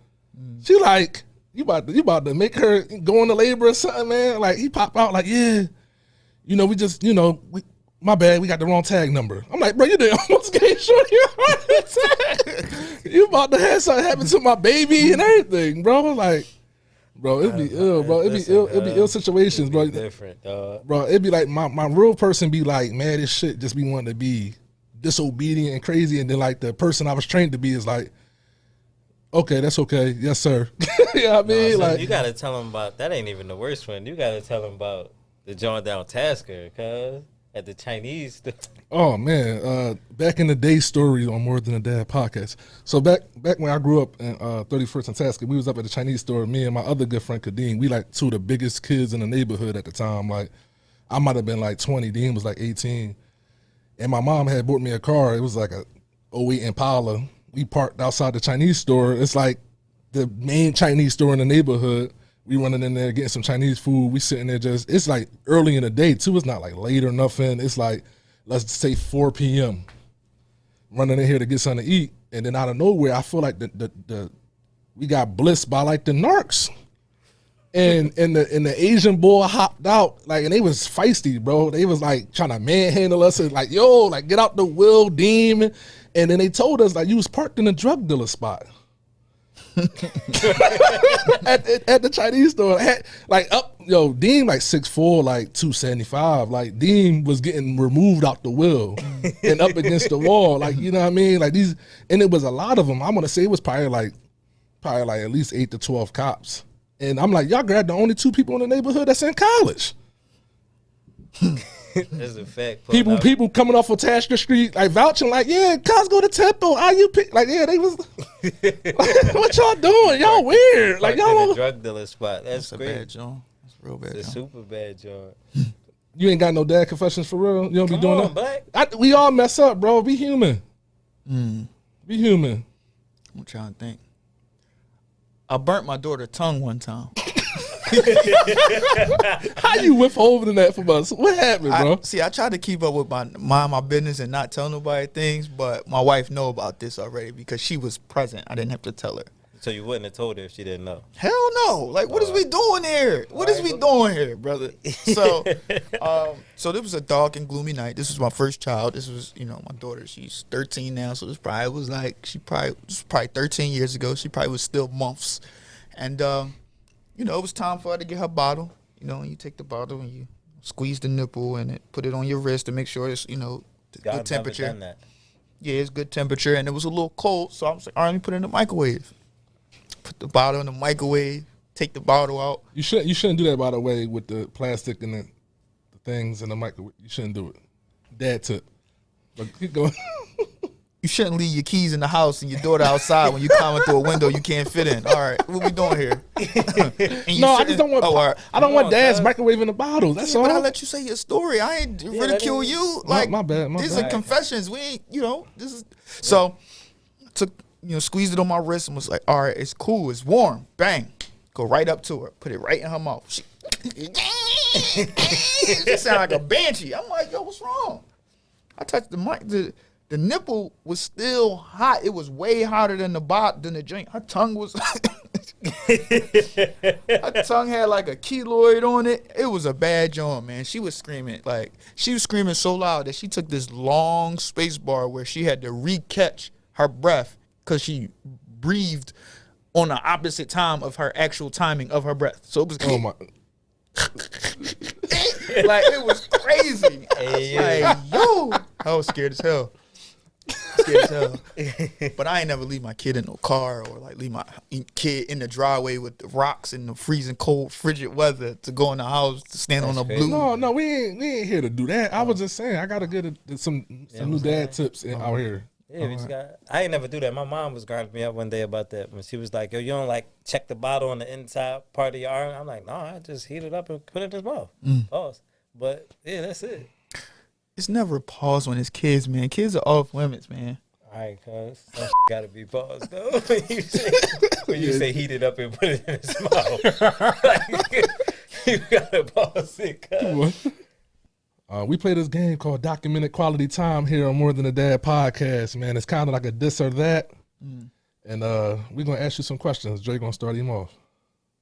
She like, you about to make her go into labor or something, man. Like, he pop out like, yeah, you know, my bad, we got the wrong tag number. I'm like, bro, you didn't almost get short your heart attack. You about to have something happen to my baby and everything, bro. Like, bro, it'd be ill, bro. It'd be ill situations, bro. Different, dog. Bro, it'd be like my real person be like, man, this shit just be wanting to be disobedient and crazy, and then like the person I was trained to be is like, okay, that's okay, yes sir. You know what I mean? So like, you gotta tell him about that. Ain't even the worst one. You gotta tell him about the John Down Tasker, cuz at the Chinese. oh man, back in the day, story on More Than a Dad podcast. So back when I grew up in 31st and Tasker, we was up at the Chinese store. Me and my other good friend Kadeem, we like two of the biggest kids in the neighborhood at the time. Like, I might have been like 20, Dean was like 18. And my mom had bought me a car. It was like a 08 Impala. We parked outside the Chinese store. It's like the main Chinese store in the neighborhood. We running in there getting some Chinese food. We sitting there it's like early in the day too. It's not like late or nothing. It's like, let's say 4 p.m. Running in here to get something to eat. And then out of nowhere, I feel like we got blissed by like the narcs. And the Asian boy hopped out, like, and they was feisty, bro. They was like trying to manhandle us and like, yo, like, get out the wheel, Deem. And then they told us like you was parked in a drug dealer spot. at the Chinese store. Deem like 6'4", like 275. Like, Deem was getting removed out the wheel and up against the wall. Like, you know what I mean? Like these, and it was a lot of them. I'm gonna say it was probably like at least 8 to 12 cops. And I'm like, y'all grabbed the only 2 people in the neighborhood that's in college. That's a fact. Pulling out- People coming off of Tasker Street, like vouching, like, yeah, cuz go to Temple, IUP, like, yeah, they was. What y'all doing? Y'all weird, like parked in y'all. the drug dealer spot. That's a great. bad joint. That's a real bad It's a joint. super bad joint. You ain't got no dad confessions for real. You don't be Come doing on, that. Black. We all mess up, bro. Be human. Be human. I'm trying to think. I burnt my daughter's tongue one time. How you withholding that from us? What happened, bro? I tried to keep up with my business and not tell nobody things, but my wife know about this already because she was present. I didn't have to tell her. So you wouldn't have told her if she didn't know. Hell no! Like, what is we doing here? What is we doing here, brother? So, so this was a dark and gloomy night. This was my first child. This was, my daughter. She's 13 now, so this probably was like this was probably 13 years ago. She probably was still months, and it was time for her to get her bottle. And you take the bottle and you squeeze the nipple and put it on your wrist to make sure it's good temperature. Done that. Yeah, it's good temperature, and it was a little cold, so I was like, all right, let me put it in the microwave. Put the bottle in the microwave, take the bottle out. You shouldn't do that, by the way, with the plastic and the things in the microwave. You shouldn't do it. Dad tip. But keep going. You shouldn't leave your keys in the house and your daughter outside when you climb through a window you can't fit in. All right, what we doing here? No, I just don't want. all right. I don't want dads cuz. microwaving the bottles. That's Yeah, all. but I let you say your story. I ain't ridicule that is- you. My- Like, my bad, my these bad. are confessions. We ain't, this is. So, took, squeezed it on my wrist and was like, all right, it's cool. It's warm. Bang. Go right up to her. Put it right in her mouth. She sound like a banshee. I'm like, yo, what's wrong? I touched the mic. The nipple was still hot. It was way hotter than the joint. Her tongue was. Her tongue had like a keloid on it. It was a bad joint, man. She was screaming so loud that she took this long space bar where she had to re-catch her breath because she breathed on the opposite time of her actual timing of her breath. So it was Oh my. like, it was crazy. Hey, Like, yo, I was scared as hell. But I ain't never leave my kid in no car or like leave my kid in the driveway with the rocks in the freezing cold frigid weather to go in the house to stand on the crazy. blue. No, we ain't here to do that. I was just saying I gotta get some new dad tips out here. Yeah, we just I ain't never do that. My mom was grinding me up one day about that when she was like, yo, you don't like check the bottle on the inside part of your arm? I'm like, no, I just heat it up and put it in his mouth. Pause. But yeah, that's it. It's never a pause when it's kids, man. Kids are off limits, man. All right, cuz. That gotta be paused, though. when you say heat it up and put it in his mouth. Like, you gotta pause it, cuz. We play this game called Documented Quality Time here on More Than a Dad podcast, man. It's kind of like a this or that. And we're going to ask you some questions. Dre going to start him off.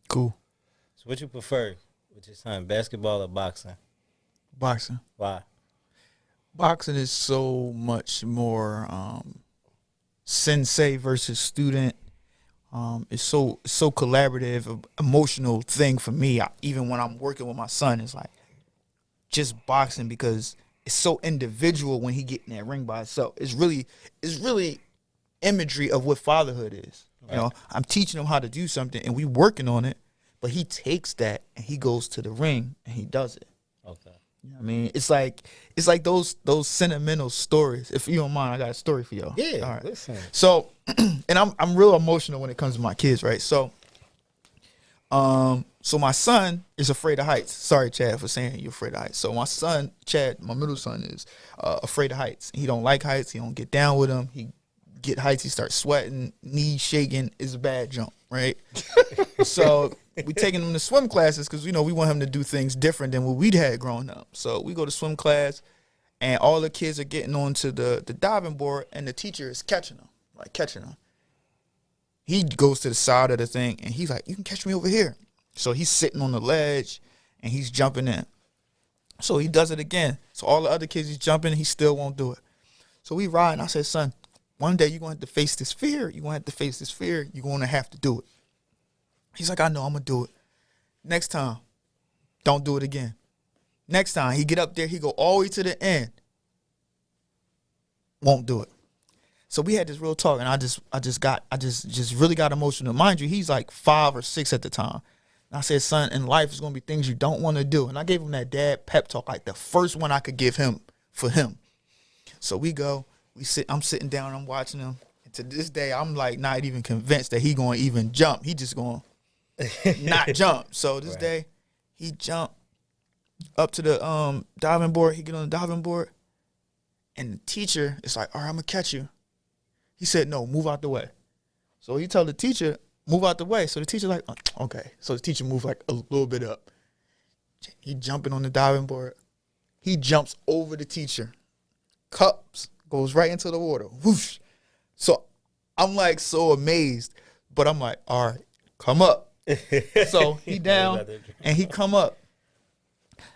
Cool. So what you prefer with your son, basketball or boxing? Boxing. Why? Boxing is so much more sensei versus student. It's so collaborative, emotional thing for me. Even when I'm working with my son, it's like just boxing because it's so individual when he get in that ring by himself. It's really imagery of what fatherhood is. Right. I'm teaching him how to do something and we working on it, but he takes that and he goes to the ring and he does it. Okay. You know what I mean, it's like those sentimental stories. If you don't mind, I got a story for y'all. Yeah, All right. listen. So, and I'm real emotional when it comes to my kids, right? So my son is afraid of heights. Sorry, Chad, for saying you're afraid of heights. So my son, Chad, my middle son, is afraid of heights. He don't like heights. He don't get down with them. He get heights. He starts sweating, knees shaking. It's a bad jump, right? So we taking him to swim classes because we want him to do things different than what we'd had growing up. So we go to swim class, and all the kids are getting onto the diving board, and the teacher is catching them. He goes to the side of the thing, and he's like, you can catch me over here. So he's sitting on the ledge, and he's jumping in. So he does it again. So all the other kids, he's jumping, he still won't do it. So we ride, and I said, son, one day you're going to have to face this fear. You're going to have to face this fear. You're going to have to do it. He's like, I know, I'm going to do it. Next time, don't do it again. Next time, he get up there, he go all the way to the end. Won't do it. So we had this real talk, and I just really got emotional. Mind you, he's like 5 or 6 at the time. And I said, son, in life, it's going to be things you don't want to do. And I gave him that dad pep talk, like the first one I could give him for him. So we go, I'm sitting down, I'm watching him. And to this day, I'm like not even convinced that he going to even jump. He just going to not jump. So this day, he jumped up to the diving board. He get on the diving board. And the teacher is like, all right, I'm going to catch you. He said, no, move out the way. So he told the teacher, move out the way. So the teacher's like, okay. So the teacher moved like a little bit up. He jumping on the diving board. He jumps over the teacher. Cups, goes right into the water. Whoosh. So I'm like so amazed. But I'm like, all right, come up. So he down and he come up.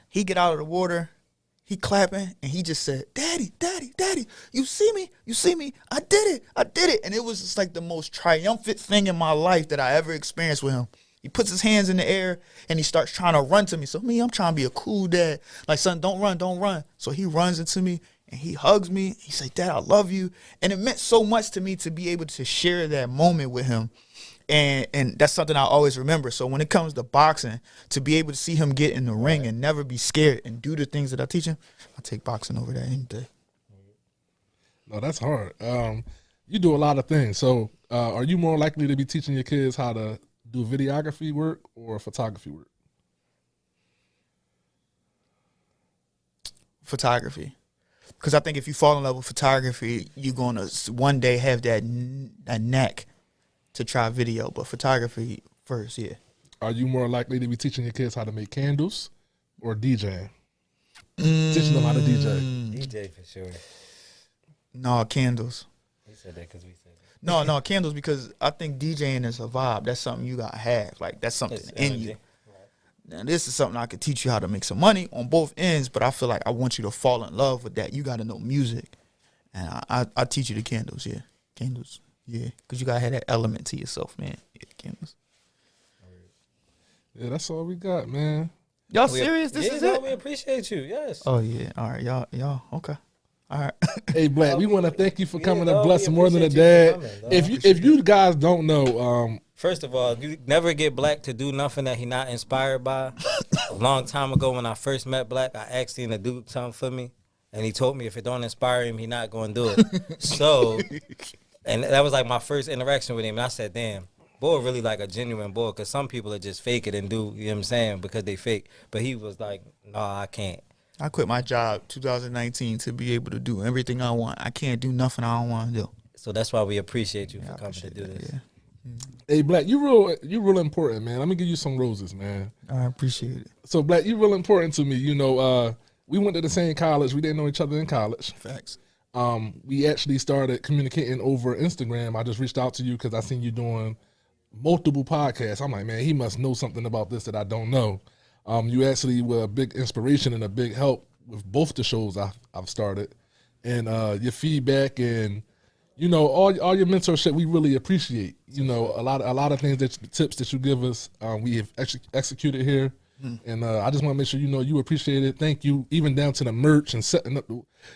He get out of the water. He clapping, and he just said, Daddy, Daddy, Daddy, you see me? You see me? I did it. And it was just like the most triumphant thing in my life that I ever experienced with him. He puts his hands in the air, and he starts trying to run to me. So I'm trying to be a cool dad. Like, son, don't run, don't run. So he runs into me, and he hugs me. He said, Dad, I love you. And it meant so much to me to be able to share that moment with him. And that's something I always remember. So when it comes to boxing, to be able to see him get in the ring and never be scared and do the things that I teach him, I take boxing over that any day. No, that's hard. You do a lot of things. So are you more likely to be teaching your kids how to do videography work or photography work? Photography. Because I think if you fall in love with photography, you're going to one day have that knack to try video, but photography first, yeah. Are you more likely to be teaching your kids how to make candles or DJing? Teaching them how to DJ. DJ for sure. No, candles. We said that because we said that. No, candles, because I think DJing is a vibe. That's something you got to have. Like, that's something It's in energy. you. Now, this is something I could teach you how to make some money on both ends, but I feel like I want you to fall in love with that. You got to know music. And I teach you the candles, yeah. Candles. Yeah, because you got to have that element to yourself, man. Yeah, candles. Yeah, that's all we got, man. Y'all serious? This is it? We appreciate you, yes. Oh, yeah. All right, y'all, okay. All right. Hey, Black, we want to thank you for coming no, to Bless we More Than a appreciate you Dad. for coming, If you guys don't know, First of all, you never get Black to do nothing that he not inspired by. A long time ago when I first met Black, I asked him to do something for me, and he told me if it don't inspire him, he not going to do it. So, and that was like my first interaction with him, and I said, damn, boy really like a genuine boy, because some people are just fake it and do, you know what I'm saying, because they fake. But he was like, no, I can't. I quit my job 2019 to be able to do everything I want. I can't do nothing I don't want to do. So that's why we appreciate you for I coming to do appreciate this. that, hey, Black, you real important, man. Let me give you some roses, man. yeah. I appreciate it. So, Black, you real important to me. You know, we went to the same college. We didn't know each other in college. Facts. We actually started communicating over Instagram. I just reached out to you because I seen you doing multiple podcasts. I'm like, man, he must know something about this that I don't know. You actually were a big inspiration and a big help with both the shows I've started. And your feedback and, you know, all your mentorship, we really appreciate. You know, a lot of things, tips that you give us, we have executed here. And I just want to make sure you know you appreciate it. Thank you, even down to the merch and setting up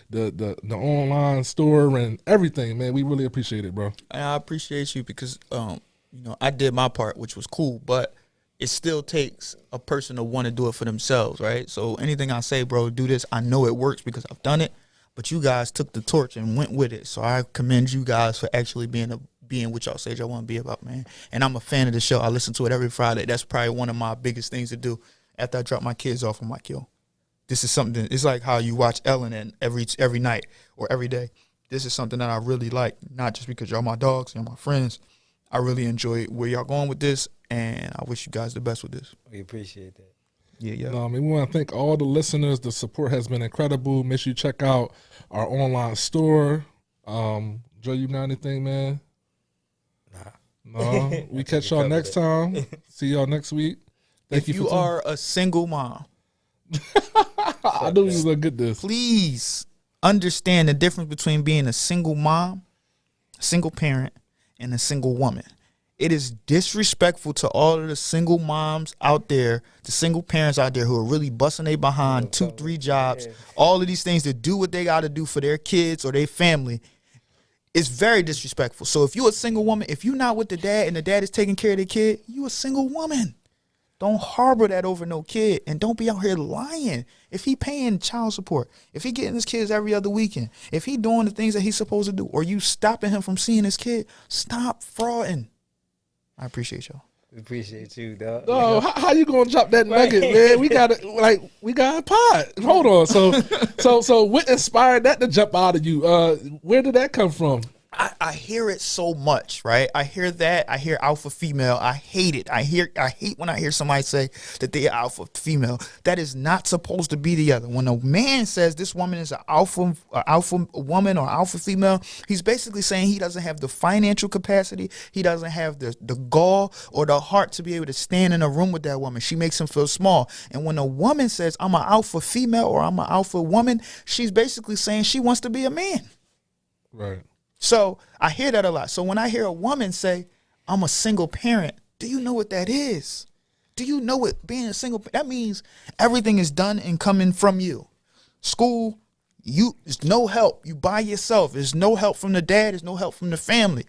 the online store and everything, man. We really appreciate it, bro. And I appreciate you because, you know, I did my part, which was cool, but it still takes a person to want to do it for themselves, right? So anything I say, bro, do this. I know it works because I've done it, but you guys took the torch and went with it. So I commend you guys for actually being what y'all say y'all want to be about, man. And I'm a fan of the show. I listen to it every Friday. That's probably one of my biggest things to do. After I drop my kids off, I'm like, yo, this is something. It's like how you watch Ellen and every night or every day. This is something that I really like, not just because y'all my dogs and my friends. I really enjoy where y'all going with this, and I wish you guys the best with this. We appreciate that. Yeah. I mean, we want to thank all the listeners. The support has been incredible. Make sure you check out our online store. Joe, you got anything, man? No. We catch y'all next time. See y'all next week. Thank If you for are a single mom, I knew you was gonna get this. please understand the difference between being a single mom, a single parent, and a single woman. It is disrespectful to all of the single moms out there, the single parents out there who are really busting their behind 2-3 jobs, all of these things to do what they got to do for their kids or their family. It's very disrespectful. So if you're a single woman, if you're not with the dad and the dad is taking care of the kid, you a single woman. Don't harbor that over no kid, and don't be out here lying. If he paying child support, if he getting his kids every other weekend, if he doing the things that he's supposed to do, or you stopping him from seeing his kid, stop frauding. I appreciate y'all. Appreciate you, dog. Oh, how you gonna drop that nugget, man? We got a pod. Hold on. So what inspired that to jump out of you? Where did that come from? I hear it so much, right? I hear that. I hear alpha female. I hate it. I hate when I hear somebody say that they're alpha female. That is not supposed to be the other. When a man says this woman is an alpha woman or alpha female, he's basically saying he doesn't have the financial capacity. He doesn't have the gall or the heart to be able to stand in a room with that woman. She makes him feel small. And when a woman says I'm an alpha female or I'm an alpha woman, she's basically saying she wants to be a man. Right. So I hear that a lot. So when I hear a woman say, I'm a single parent, do you know what that is? Do you know what being a single parent? That means everything is done and coming from you. School, there's no help. You by yourself. There's no help from the dad. There's no help from the family.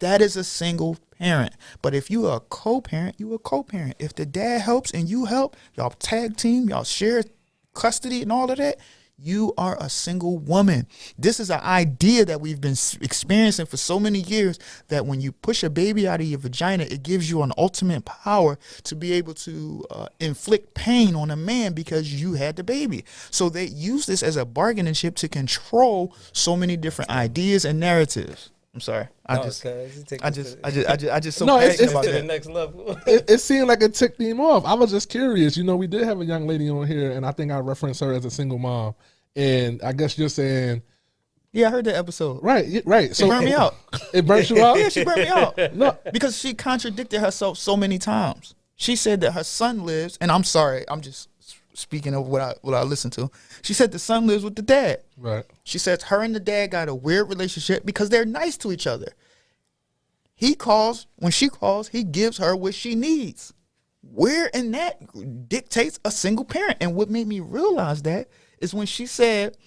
That is a single parent. But if you are a co-parent, you a co-parent. If the dad helps and you help, y'all tag team, y'all share custody and all of that, you are a single woman. This is an idea that we've been experiencing for so many years, that when you push a baby out of your vagina, it gives you an ultimate power to be able to inflict pain on a man because you had the baby. So they use this as a bargaining chip to control so many different ideas and narratives. I'm sorry. I just so No, passionate about to the that. next level. It seemed like it ticked him off. I was just curious. You know, we did have a young lady on here, and I think I referenced her as a single mom. And I guess you're saying, Yeah, I heard that episode. right. So It burned me out. It burnt you out. Yeah, she burned me out. No, Because she contradicted herself so many times. She said that her son lives, and I'm sorry, I'm just speaking of what I listened to. She said the son lives with the dad. right. She says her and the dad got a weird relationship because they're nice to each other. When she calls, he gives her what she needs. Where in that dictates a single parent. And what made me realize that is when she said,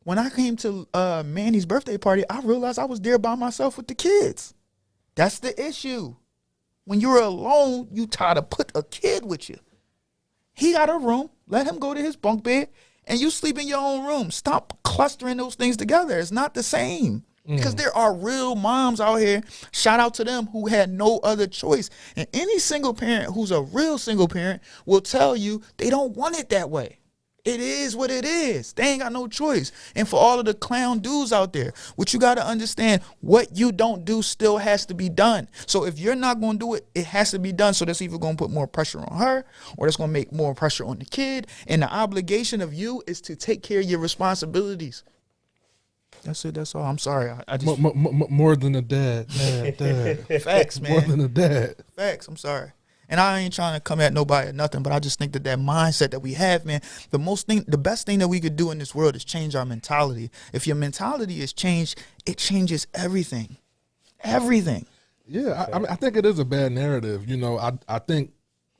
when I came to Manny's birthday party, I realized I was there by myself with the kids. That's the issue. When you're alone, you try to put a kid with you. He got a room. Let him go to his bunk bed, and you sleep in your own room. Stop clustering those things together. It's not the same. Because there are real moms out here, shout out to them, who had no other choice. And any single parent who's a real single parent will tell you they don't want it that way. It is what it is. They ain't got no choice. And for all of the clown dudes out there, what you got to understand, what you don't do still has to be done. So if you're not going to do it, it has to be done. So that's either going to put more pressure on her, or that's going to make more pressure on the kid. And the obligation of you is to take care of your responsibilities. That's it. That's all. I'm sorry. I just More than a dad. Dad. facts, man. More than a dad. Facts. I'm sorry. And I ain't trying to come at nobody or nothing, but I just think that mindset that we have, man, the best thing that we could do in this world is change our mentality. If your mentality is changed, it changes everything. Everything. Yeah, I think it is a bad narrative. You know, I think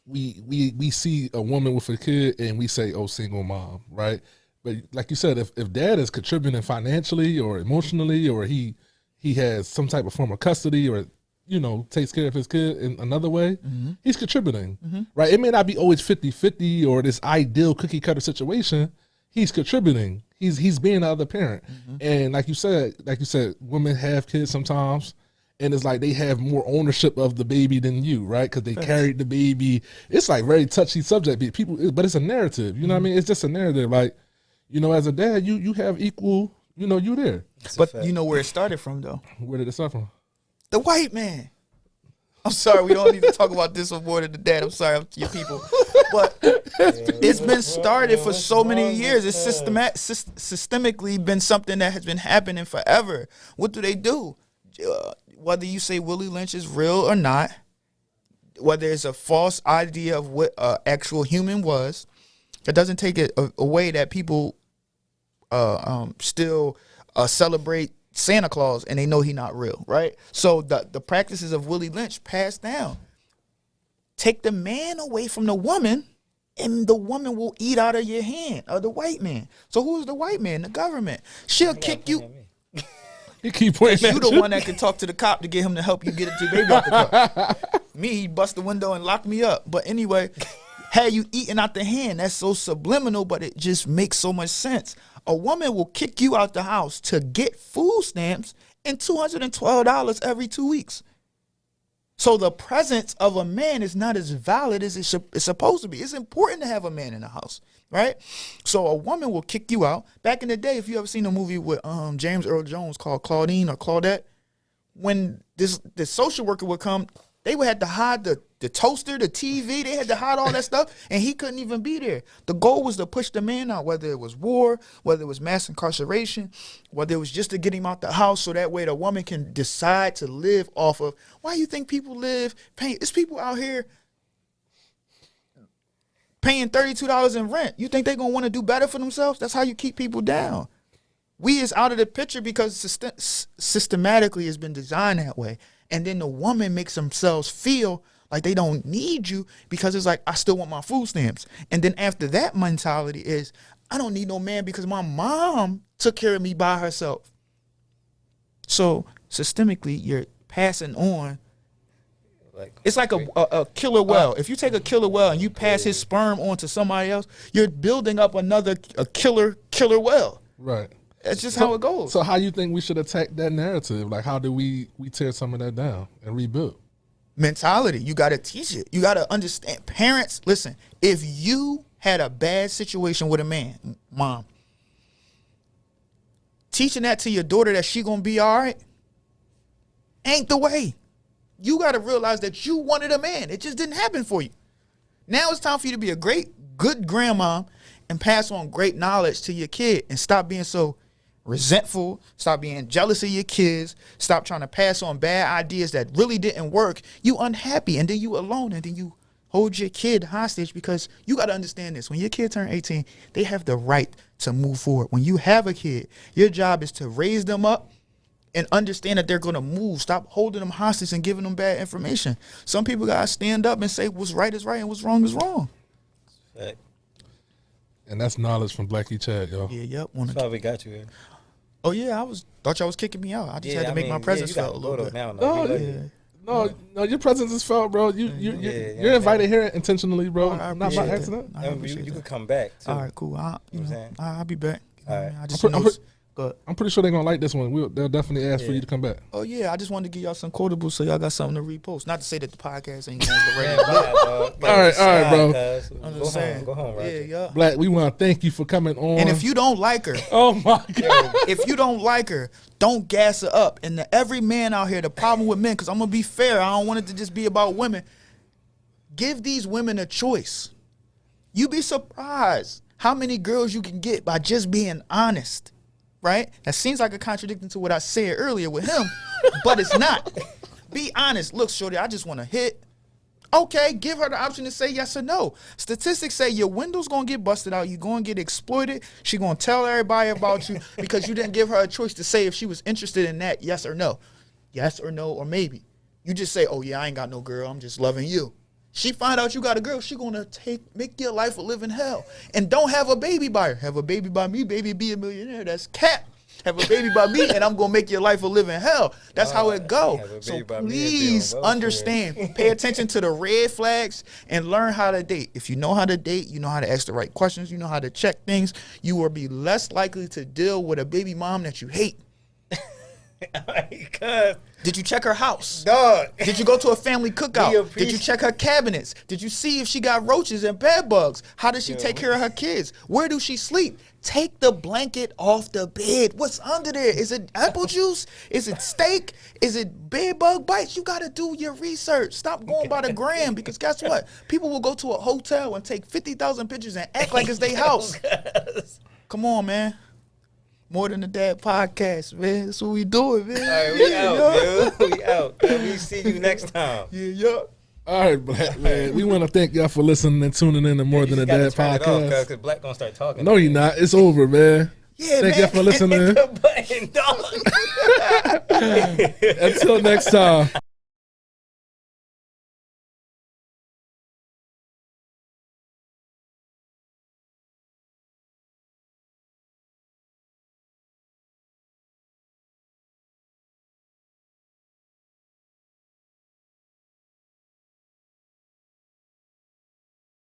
we see a woman with a kid and we say, oh, single mom, right? But like you said, if dad is contributing financially or emotionally, or he has some type of form of custody, or you know, takes care of his kid in another way, he's contributing, right? It may not be always 50-50 or this ideal cookie cutter situation. He's contributing. He's being the other parent. And like you said, women have kids sometimes, and it's like they have more ownership of the baby than you, right? Because they carried the baby. It's like very touchy subject. But it's a narrative. You know what I mean? It's just a narrative. Like, you know, as a dad, you have equal, you know, you there. But you know where it started from, though? Where did it start from? The white man. I'm sorry, we don't need to talk about this more than the dad. I'm sorry, to your people. But it's been started for so many years. It's systemically been something that has been happening forever. What do? Whether you say Willie Lynch is real or not, whether it's a false idea of what actual human was, it doesn't take it away that people still celebrate Santa Claus and they know he's not real, right? So the practices of Willie Lynch passed down. Take the man away from the woman, and the woman will eat out of your hand, or the white man. So who's the white man? The government. She'll kick you. He keep pointing You at the you. one that can talk to the cop to get him to help you get your baby out the car. Me, he bust the window and locked me up. But anyway, had you eating out the hand, that's so subliminal, but it just makes so much sense. A woman will kick you out the house to get food stamps and $212 every 2 weeks. So the presence of a man is not as valid as it's supposed to be. It's important to have a man in the house, right? So a woman will kick you out. Back in the day, if you ever seen a movie with James Earl Jones called Claudine or Claudette, when the social worker would come, they would have to hide the toaster, the TV. They had to hide all that stuff, and he couldn't even be there. The goal was to push the man out, whether it was war, whether it was mass incarceration, whether it was just to get him out the house so that way the woman can decide to live off of. Why you think people live paying? It's people out here paying $32 in rent. You think they're going to want to do better for themselves? That's how you keep people down. We is out of the picture because systematically it's been designed that way. And then the woman makes themselves feel like they don't need you because it's like, I still want my food stamps. And then after that mentality is, I don't need no man because my mom took care of me by herself. So systemically, you're passing on. It's like a killer whale. If you take a killer whale and you pass his sperm on to somebody else, you're building up a killer whale. Right. That's just how it goes. So how you think we should attack that narrative? Like, how do we tear some of that down and rebuild? Mentality. You got to teach it. You got to understand. Parents, listen, if you had a bad situation with a man, mom, teaching that to your daughter that she going to be all right ain't the way. You got to realize that you wanted a man. It just didn't happen for you. Now it's time for you to be a good grandma and pass on great knowledge to your kid and stop being so resentful, stop being jealous of your kids, stop trying to pass on bad ideas that really didn't work. You unhappy, and then you alone, and then you hold your kid hostage because you got to understand this. When your kid turn 18, they have the right to move forward. When you have a kid, your job is to raise them up and understand that they're going to move. Stop holding them hostage and giving them bad information. Some people got to stand up and say what's right is right and what's wrong is wrong. And that's knowledge from Blacky Chad, yo. Yeah, yep. That's why we got you here. Oh yeah, thought y'all was kicking me out. I just had to make my presence felt a little bit. No, your presence is felt, bro. You're invited here intentionally, bro. Not by accident. You could come back too. All right, cool. I'll be back. All right. I just I'm pretty sure they're gonna like this one. They'll definitely ask for you to come back. Oh yeah, I just wanted to give y'all some quotables so y'all got something to repost. Not to say that the podcast ain't going to radio. All right, bro. I'm just saying. Go home, right? Yeah. Black, we want to thank you for coming on. And if you don't like her, oh my God, if you don't like her, don't gas her up. And every man out here, the problem with men, because I'm gonna be fair, I don't want it to just be about women. Give these women a choice. You'd be surprised how many girls you can get by just being honest. Right? That seems like a contradiction to what I said earlier with him, but it's not. Be honest. Look, shorty, I just want to hit. Okay, give her the option to say yes or no. Statistics say your window's going to get busted out. You're going to get exploited. She going to tell everybody about you because you didn't give her a choice to say if she was interested in that, yes or no. Yes or no or maybe. You just say, oh, yeah, I ain't got no girl. I'm just loving you. She find out you got a girl, she gonna make your life a living hell. And don't have a baby by her. Have a baby by me, baby, be a millionaire. That's cap. Have a baby by me, and I'm gonna make your life a living hell. That's how it go. So please understand, pay attention to the red flags and learn how to date. If you know how to date, you know how to ask the right questions, you know how to check things, you will be less likely to deal with a baby mom that you hate. Did you check her house? Dog. Did you go to a family cookout? Did you check her cabinets? Did you see if she got roaches and bed bugs? How does she take care of her kids? Where do she sleep? Take the blanket off the bed. What's under there? Is it apple juice? Is it steak? Is it bed bug bites? You got to do your research. Stop going by the gram because guess what? People will go to a hotel and take 50,000 pictures and act like it's their house. Come on, man. More Than a Dad podcast, man. That's what we doing, man. All right, we out, man. We out. We see you next time. Yeah. All right, Black, man. We want to thank y'all for listening and tuning in to More Than a Dad podcast. Because Black gonna start talking. No, you're not. It's over, man. Yeah, thank y'all for listening. Hit the button, dog. Until next time.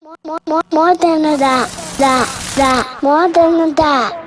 More than that. More than that.